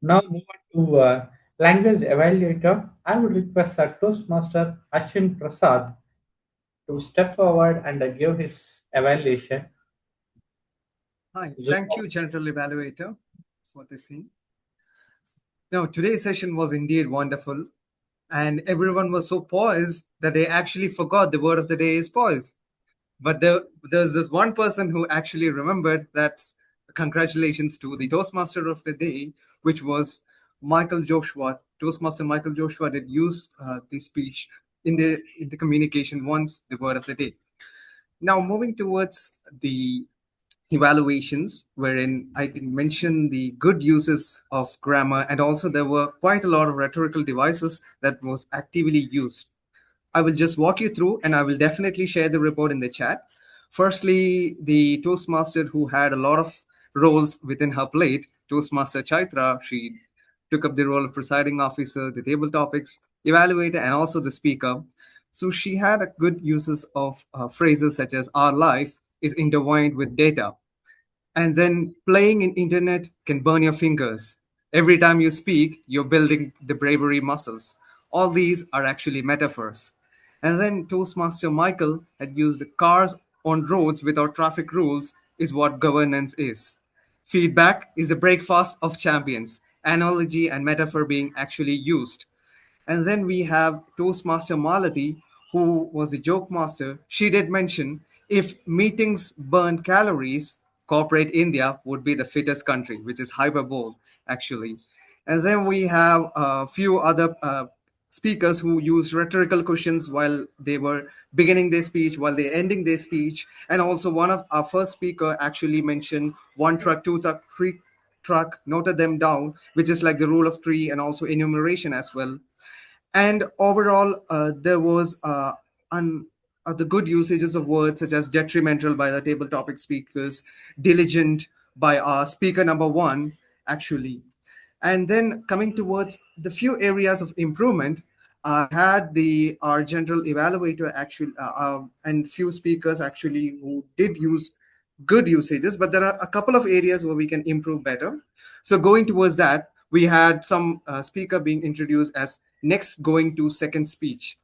Now move on to language evaluator. I would request Toastmaster Ashwin Prasad to step forward and give his evaluation. Hi, thank you, General Evaluator, for this scene. Now, today's session was indeed wonderful, and everyone was so poised that they actually forgot the word of the day is poise. But there's this one person who actually remembered. That's congratulations to the Toastmaster of the day, which was Michael Joshua. Toastmaster Michael Joshua did use the speech in the communication once, the word of the day. Now, moving towards the evaluations, wherein I can mention the good uses of grammar, and also there were quite a lot of rhetorical devices that was actively used. I will just walk you through, and I will definitely share the report in the chat. Firstly, the Toastmaster who had a lot of roles within her plate, Toastmaster Chaitra, she took up the role of presiding officer, the table topics, evaluator, and also the speaker. So she had a good uses of phrases such as "our life is intertwined with data," and then playing in internet can burn your fingers. Every time you speak, you're building the bravery muscles. All these are actually metaphors. And then Toastmaster Michael had used cars on roads without traffic rules is what governance is. Feedback is the breakfast of champions, analogy and metaphor being actually used. And then we have Toastmaster Malati, who was a joke master. She did mention if meetings burn calories, corporate India would be the fittest country, which is hyperbole, actually. And then we have a few other speakers who used rhetorical questions while they were beginning their speech, while they're ending their speech. And also, one of our first speaker actually mentioned one truck, two truck, three truck, noted them down, which is like the rule of three, and also enumeration as well. And overall, there was the good usages of words such as detrimental by the table topic speakers, diligent by our speaker number one, actually. And then coming towards the few areas of improvement, I had our general evaluator actually, and few speakers actually who did use good usages, but there are a couple of areas where we can improve better. So going towards that, we had some speaker being introduced as next going to second speech.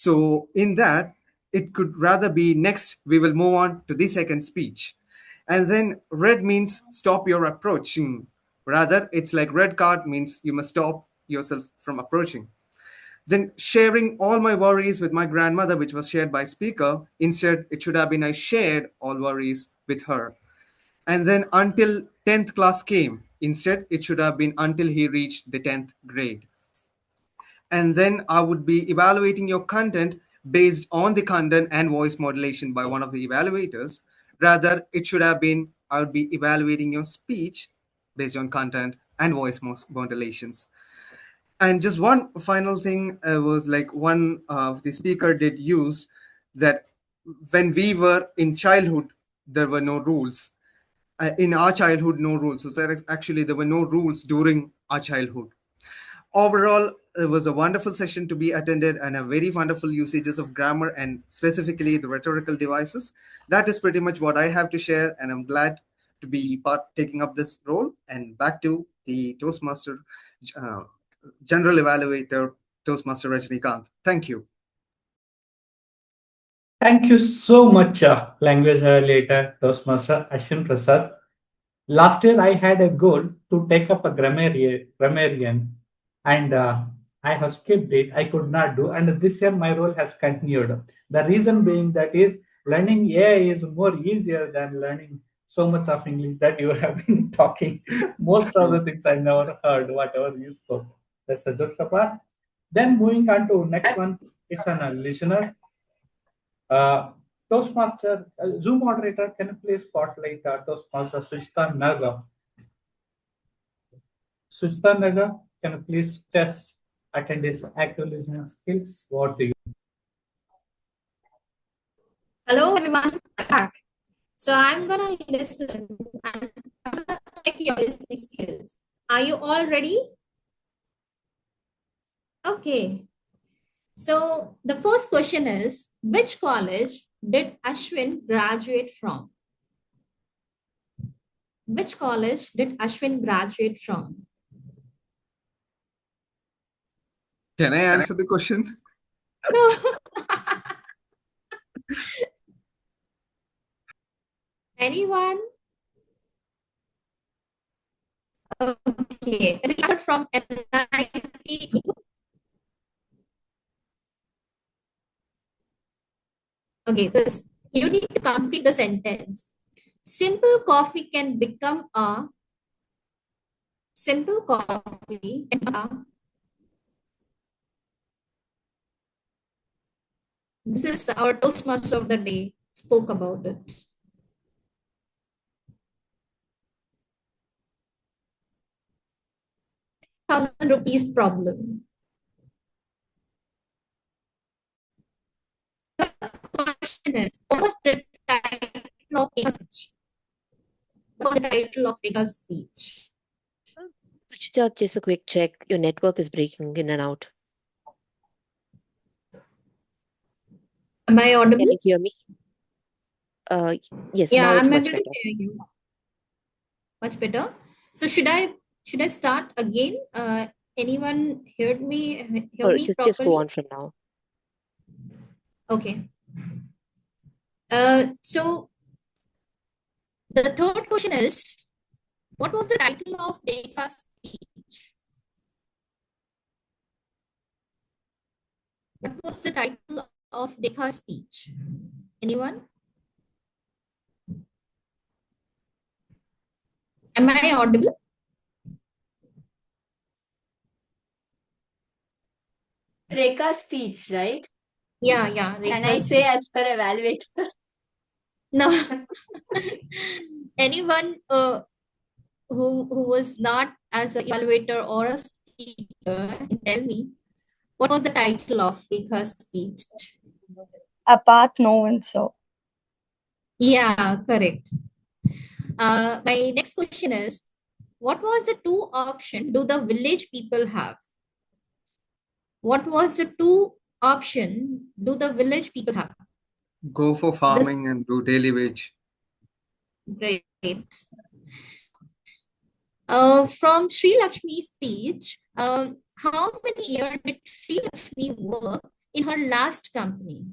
So in that, it could rather be next, we will move on to the second speech. And then red means stop your approaching. Rather, it's like red card means you must stop yourself from approaching. Then sharing all my worries with my grandmother, which was shared by speaker, instead it should have been I shared all worries with her. And then until 10th class came, instead it should have been until he reached the 10th grade. And then I would be evaluating your content based on the content and voice modulation by one of the evaluators. Rather, it should have been I would be evaluating your speech based on content and voice modulations. And just one final thing was like one of the speaker did use that when we were in childhood, there were no rules. In our childhood, no rules. So actually there were no rules during our childhood. Overall, it was a wonderful session to be attended and a very wonderful usages of grammar and specifically the rhetorical devices. That is pretty much what I have to share, and I'm glad to be taking up this role. And back to the Toastmaster uh, General Evaluator, Toastmaster Rajnikant. Thank you. Thank you so much, language evaluator, Toastmaster Ashwin Prasad. Last year, I had a goal to take up a grammarian, and I have skipped it. I could not do, and this year my role has continued. The reason being that is learning AI is more easier than learning so much of English that you have been talking. Most of the things I never heard, whatever you spoke. That's a joke apart. Then moving on to next one, it's an listener. Toastmaster, Zoom moderator, can you please spotlight Toastmaster Sushita Naga? Sushita Naga, can you please test attendance active listening skills? What do you? Hello, everyone. I'm back. So I'm gonna listen and I'm gonna check your listening skills. Are you all ready? Okay. So the first question is, which college did Ashwin graduate from? Which college did Ashwin graduate from? Can I answer the question? No. Anyone? Okay. Is it answered from NIT? Okay, this you need to complete the sentence. Simple coffee can become a simple coffee can become a, this is our Toastmaster of the day spoke about it. ₹1,000 problem. The question is, what was the title of Eka's speech? What was the title of Eka's speech? Suchita, just a quick check. Your network is breaking in and out. Am I audible? Can you hear me? Yes, Yeah, now it's I'm much able better. to hear you. Much better. So should I start again? Anyone heard me? Hear me properly? Just go on from now. Okay. So the third question is, what was the title of Rekha's speech? What was the title of Rekha's speech? Anyone? Am I audible? Rekha's speech, right? Yeah. Can I say as per evaluator? No. Anyone who was not as an evaluator or a speaker, tell me what was the title of Rekha's speech? A path no one saw. Yeah, correct. My next question is, what was the two option do the village people have? What was the two option do the village people have? Go for farming and do daily wage. Great. From Sri Lakshmi's speech, how many years did Sri Lakshmi work in her last company?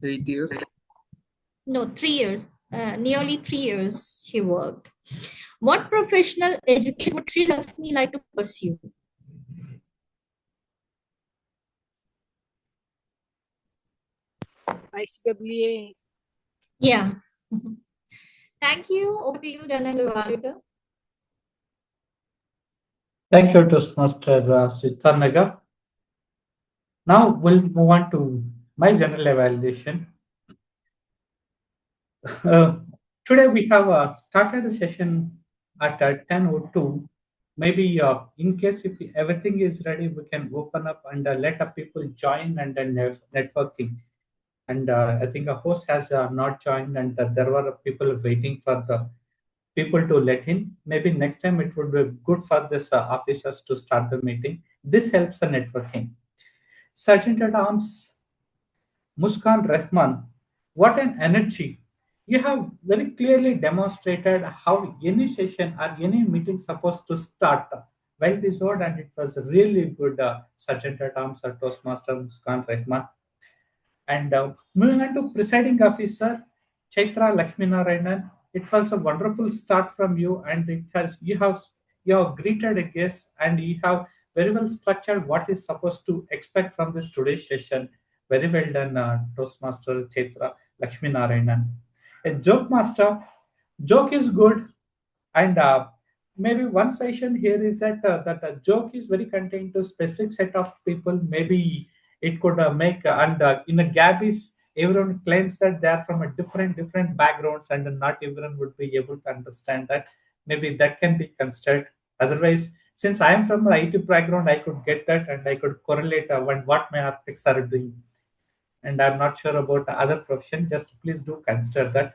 Years. No, 3 years. Nearly 3 years she worked. What professional education would Sri Lakshmi like to pursue? ICWA. Yeah. Thank you. Over to you, General Evaluator. Thank you, Toastmaster Siddharnaga. Now we'll move on to my general evaluation. Uh, Today we have started a session at 10:02. Maybe in case if everything is ready, we can open up and let people join and then networking. And I think a host has not joined, and there were people waiting for the people to let in. Maybe next time it would be good for this officers to start the meeting. This helps the networking. Sergeant at Arms Muskan Rahman, what an energy! You have very clearly demonstrated how any session or any meeting supposed to start. Well deserved, and it was really good, Sergeant at Arms Toastmaster Muskan Rahman. And moving on to presiding officer Chaitra Lakshminarayanan, it was a wonderful start from you, and it has you have greeted a guest, and you have very well structured what is supposed to expect from this today's session. Very well done, Toastmaster Chaitra Lakshminarayanan. A joke master, joke is good, and maybe one session here is that a joke is very contained to specific set of people. Maybe it could make and in a Gabbys, everyone claims that they are from a different backgrounds, and not everyone would be able to understand that. Maybe that can be considered. Otherwise, since I am from the IT background, I could get that, and I could correlate what my architects are doing. And I'm not sure about the other profession. Just please do consider that.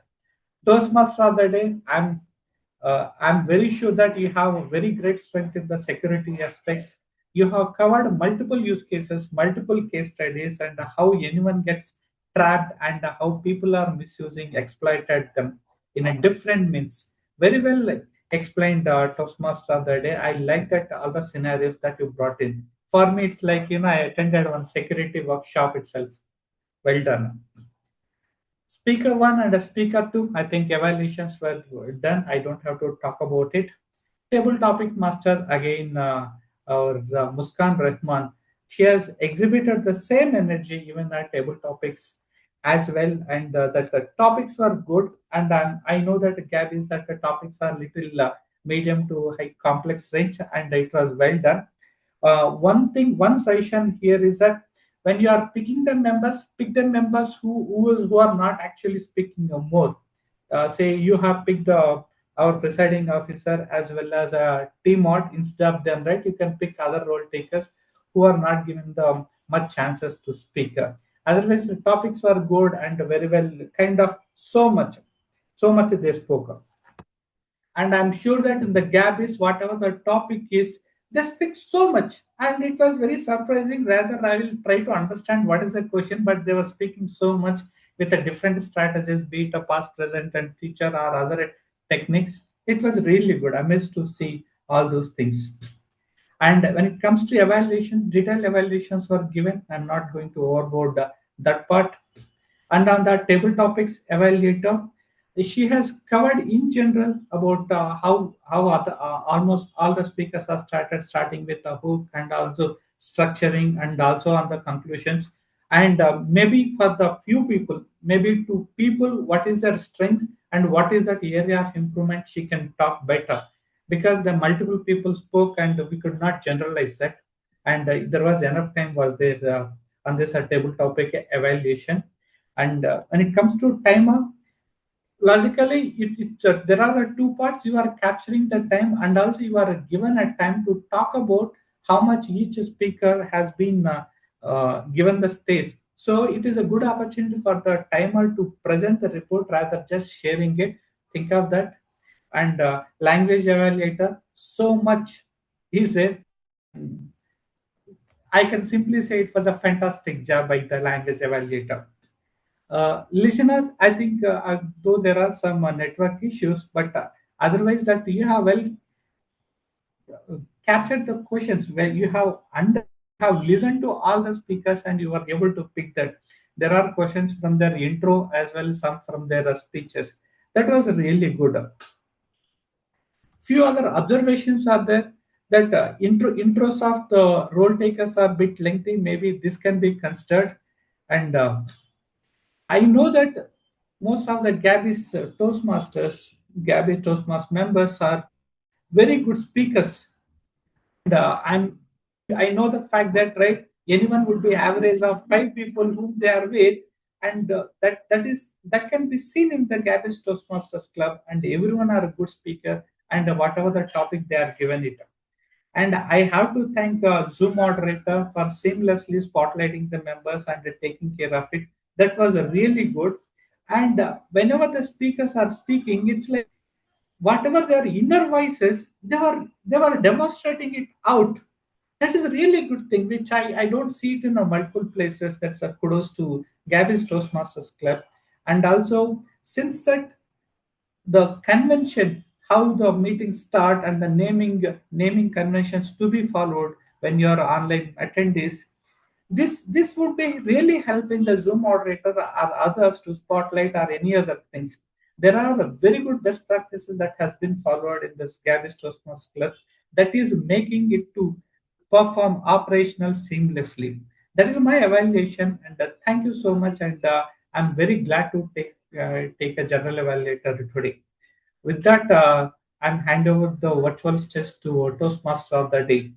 Toastmaster of the day, I'm very sure that you have a very great strength in the security aspects. You have covered multiple use cases, multiple case studies, and how anyone gets trapped and how people are misusing, exploited them in a different means. Very well explained, Toastmaster of the day. I like that all the scenarios that you brought in. For me, it's like I attended one security workshop itself. Well done. Speaker one and a speaker two, I think evaluations were done. I don't have to talk about it. Table topic master again, our Muskan Rahman. She has exhibited the same energy even at table topics as well, and that the topics were good. And I know that gap is that the topics are little medium to high complex range, and it was well done. One suggestion here is that when you are picking the members, pick the members who are not actually speaking more. Say you have picked our presiding officer as well as a team mod instead of them, right? You can pick other role takers who are not given the much chances to speak. Otherwise, the topics were good and very well, kind of so much they spoke. And I'm sure that in the gap is whatever the topic is, they speak so much, and it was very surprising. Rather, I will try to understand what is the question, but they were speaking so much with a different strategies, be it a past, present, and future or other techniques. It was really good. Amazed to see all those things. And when it comes to evaluations, detailed evaluations were given. I'm not going to overboard that part. And on the table topics evaluator, she has covered in general about almost all the speakers are starting with a hook and also structuring and also on the conclusions. And maybe for the few people, maybe to people, what is their strength and what is that area of improvement she can talk better, because the multiple people spoke and we could not generalize that. And there was enough time was there on this table topic evaluation. And when it comes to timer, logically, there are the two parts. You are capturing the time, and also you are given a time to talk about how much each speaker has been given the space. So it is a good opportunity for the timer to present the report rather just sharing it. Think of that. And language evaluator, so much is there. I can simply say it was a fantastic job by the language evaluator. Listener, I think though there are some network issues, but otherwise that you have well captured the questions where you have listened to all the speakers and you were able to pick that. There are questions from their intro as well, some from their speeches. That was really good. Few other observations are there that intros of the role takers are a bit lengthy. Maybe this can be considered, and I know that most of the Gabbys Toastmasters members are very good speakers, and I know the fact that right anyone would be average of five people whom they are with, and that can be seen in the Gabbys Toastmasters Club, and everyone are a good speaker, and whatever the topic they are given it. And I have to thank Zoom moderator for seamlessly spotlighting the members and taking care of it. That was really good. And whenever the speakers are speaking, it's like whatever their inner voices, they were demonstrating it out. That is a really good thing, which I don't see it in multiple places. That's a kudos to Gabby's Toastmasters Club. And also, since that the convention, how the meetings start and the naming conventions to be followed when you are online attendees, this would be really helping the Zoom moderator or others to spotlight or any other things. There are very good best practices that has been followed in this Gabby's Toastmasters Club that is making it to perform operational seamlessly. That is my evaluation, and thank you so much. And I'm very glad to take a general evaluator today. With that, I'm hand over the virtual stage to Toastmaster of the day.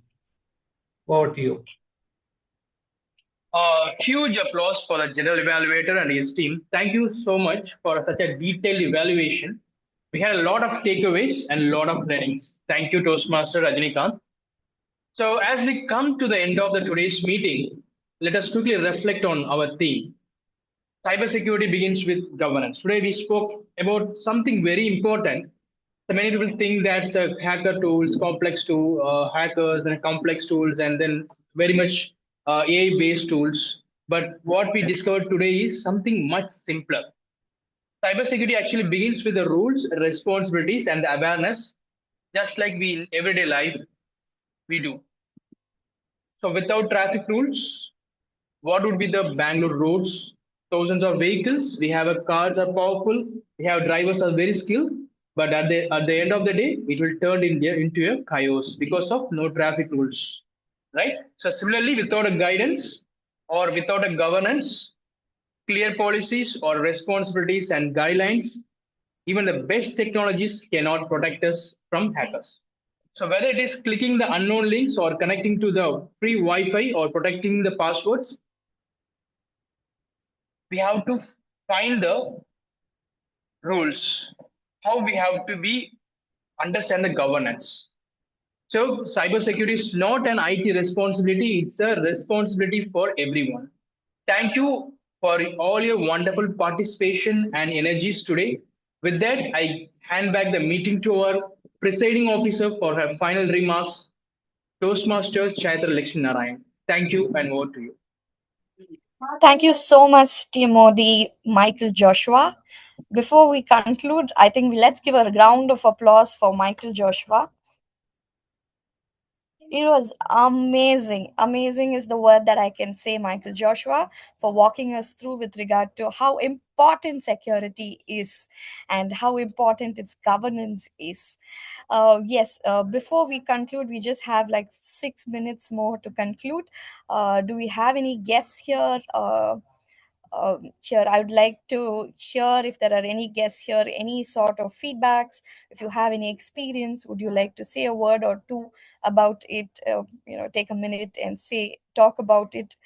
Over to you. Huge applause for the general evaluator and his team. Thank you so much for such a detailed evaluation. We had a lot of takeaways and a lot of learnings. Thank you, Toastmaster Rajnikant. So, as we come to the end of the today's meeting, let us quickly reflect on our theme. Cybersecurity begins with governance. Today, we spoke about something very important. So many people think that's a hacker tools, complex to hackers and complex tools, and then very much AI-based tools. But what we discovered today is something much simpler. Cybersecurity actually begins with the rules, responsibilities, and the awareness, just like we in everyday life we do. So without traffic rules, what would be the Bangalore roads? Thousands of vehicles. We have a cars are powerful. We have drivers are very skilled. But at the end of the day, it will turn into a chaos because of no traffic rules, right? So similarly, without a guidance or without a governance, clear policies or responsibilities and guidelines, even the best technologies cannot protect us from hackers. So whether it is clicking the unknown links or connecting to the free Wi-Fi or protecting the passwords, we have to find the rules. How we have to be understand the governance. So cybersecurity is not an IT responsibility; it's a responsibility for everyone. Thank you for all your wonderful participation and energies today. With that, I hand back the meeting to our presiding officer for her final remarks, Toastmaster Chaitra Lakshmi Narayan. Thank you and over to you. Thank you so much, Timothy Michael Joshua. Before we conclude, I think let's give a round of applause for Michael Joshua. It was amazing. Amazing is the word that I can say, Michael Joshua, for walking us through with regard to how important security is and how important its governance is. Yes, before we conclude, we just have like 6 minutes more to conclude. Do we have any guests here? Here, I would like to hear if there are any guests here, any sort of feedbacks. If you have any experience, would you like to say a word or two about it? Take a minute and talk about it.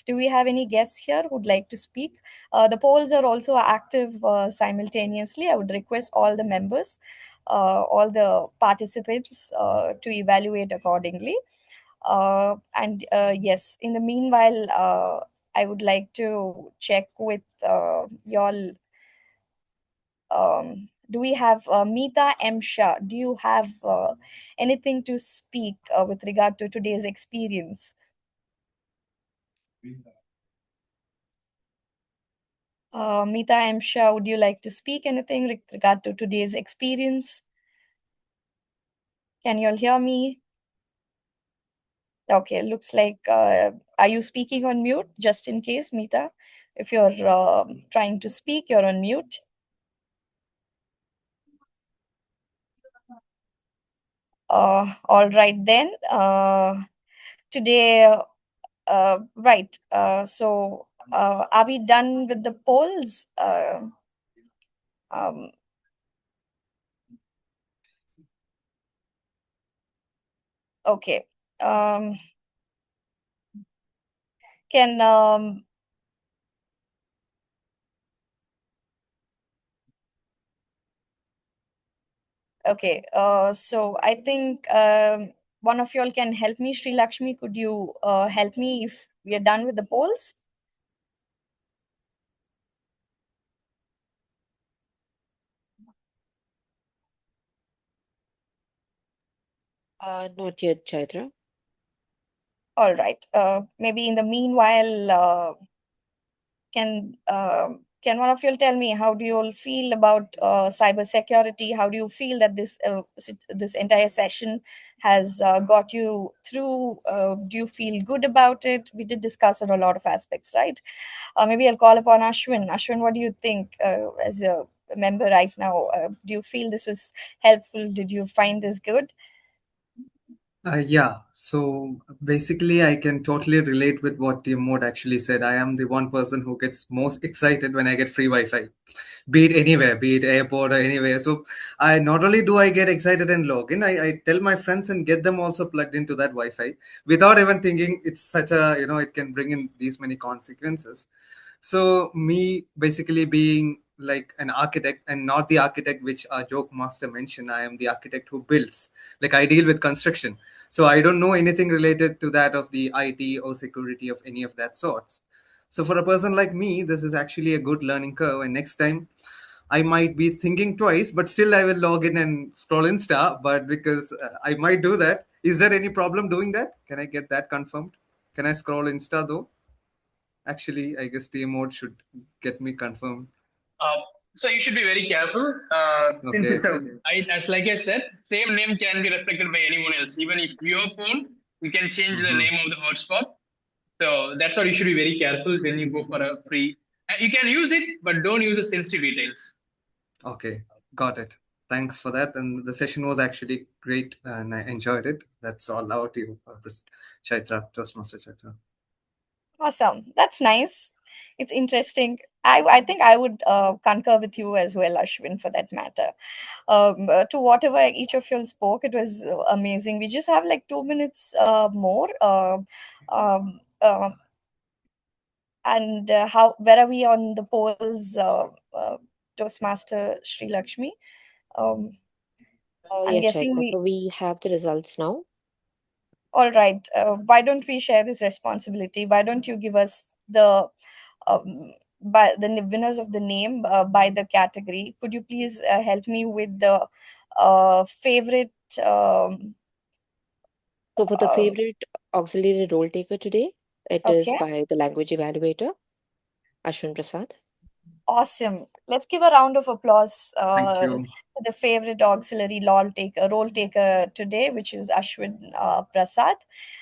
Do we have any guests here who'd like to speak? The polls are also active simultaneously. I would request all the members, all the participants to evaluate accordingly. And yes, in the meanwhile, I would like to check with y'all. Do we have Meeta M. Shah? Do you have anything to speak with regard to today's experience? Meeta M. Shah, would you like to speak anything with regard to today's experience? Can you all hear me? Okay, looks like, are you speaking on mute? Just in case, Meeta, if you're trying to speak, you're on mute. All right then. Today, right. So, are we done with the polls? Um, okay. Um, can Okay. So I think one of y'all can help me. Sri Lakshmi, could you help me if we are done with the polls? Not yet, Chaitra. All right. Maybe in the meanwhile, can one of you tell me how do you all feel about cyber security? How do you feel that this entire session has got you through? Do you feel good about it? We did discuss on a lot of aspects, right? Maybe I'll call upon Ashwin. Ashwin, what do you think as a member right now? Do you feel this was helpful? Did you find this good? Yeah, so basically, I can totally relate with what Timod actually said. I am the one person who gets most excited when I get free Wi-Fi, be it anywhere, be it airport or anywhere. So I not only do I get excited and log in, I tell my friends and get them also plugged into that Wi-Fi without even thinking it's such a, it can bring in these many consequences. So me basically being like an architect and not the architect which our joke master mentioned, I am the architect who builds. Like I deal with construction, so I don't know anything related to that of the IT or security of any of that sorts. So for a person like me, this is actually a good learning curve. And next time, I might be thinking twice, but still I will log in and scroll Insta. But because I might do that, is there any problem doing that? Can I get that confirmed? Can I scroll Insta though? Actually, I guess the mode should get me confirmed. Uh, so you should be very careful since Okay. it's as like I said, same name can be reflected by anyone else. Even if your phone, you can change the Mhm. name of the hotspot. So that's why you should be very careful when you go for a free. You can use it, but don't use the sensitive details. Okay, got it. Thanks for that. And the session was actually great and I enjoyed it. That's all out to you, Chaitra, Toastmaster Chaitra. Awesome. That's nice. It's interesting. I think I would concur with you as well, Ashwin, for that matter. To whatever each of you spoke, it was amazing. We just have like 2 minutes more. Um, uh, and how where are we on the polls, Toastmaster Sri Lakshmi? Um, Oh, I'm yeah, guessing Chaitra. we. So we have the results now. All right. Why don't we share this responsibility? Why don't you give us the by the winners of the name by the category? Could you please help me with the favorite? So for the Uh, favorite auxiliary role taker today, it is okay, by the language evaluator, Ashwin Prasad. awesome. Let's give a round of applause Thank you. for the favorite auxiliary role taker today, which is Ashwin Prasad.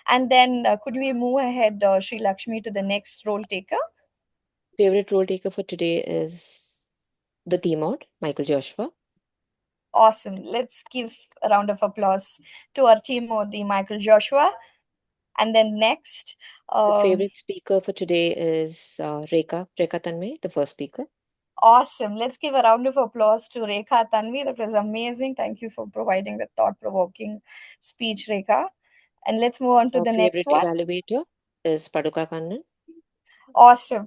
And then could we move ahead, Sri Lakshmi, to the next role taker? Favorite role taker for today is the team out, Michael Joshua. Awesome. Let's give a round of applause to our team or the Michael Joshua. And then next, The um, favorite speaker for today is Rekha Tanmay, the first speaker. awesome. Let's give a round of applause to Rekha Tanvi. That was amazing. Thank you for providing the thought provoking speech, Rekha. And let's move on to Our the next favorite one. evaluator is Paduka Kannan. Awesome.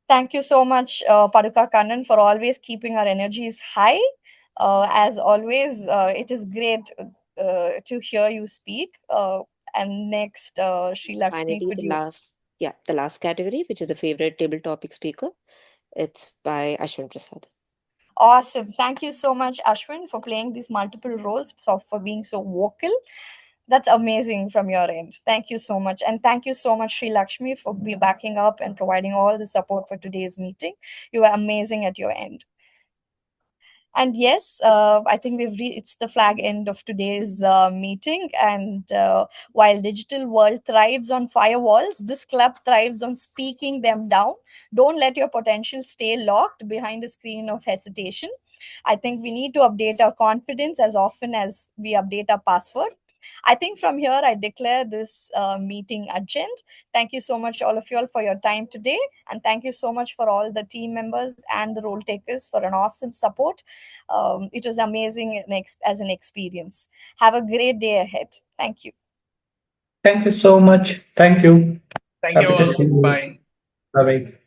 Thank you so much, Paduka Kannan, for always keeping our energies high. As always, it is great to hear you speak. And next, Sri Lakshmi, Finally, could you? the last category, which is the favorite table topic speaker. It's by Ashwin Prasad. Awesome. Thank you so much, Ashwin, for playing these multiple roles, for being so vocal. That's amazing from your end. Thank you so much. And thank you so much, Sri Lakshmi, for backing up and providing all the support for today's meeting. You were amazing at your end. And yes, I think we've reached the flag end of today's meeting. And while digital world thrives on firewalls, this club thrives on speaking them down. Don't let your potential stay locked behind a screen of hesitation. I think we need to update our confidence as often as we update our password. I think from here, I declare this meeting adjourned. Thank you so much, all of you all, for your time today. And thank you so much for all the team members and the role takers for an awesome support. It was amazing as an experience. Have a great day ahead. Thank you. Thank you so much. Thank you. Thank you Happy to all. see you. Bye. Bye bye.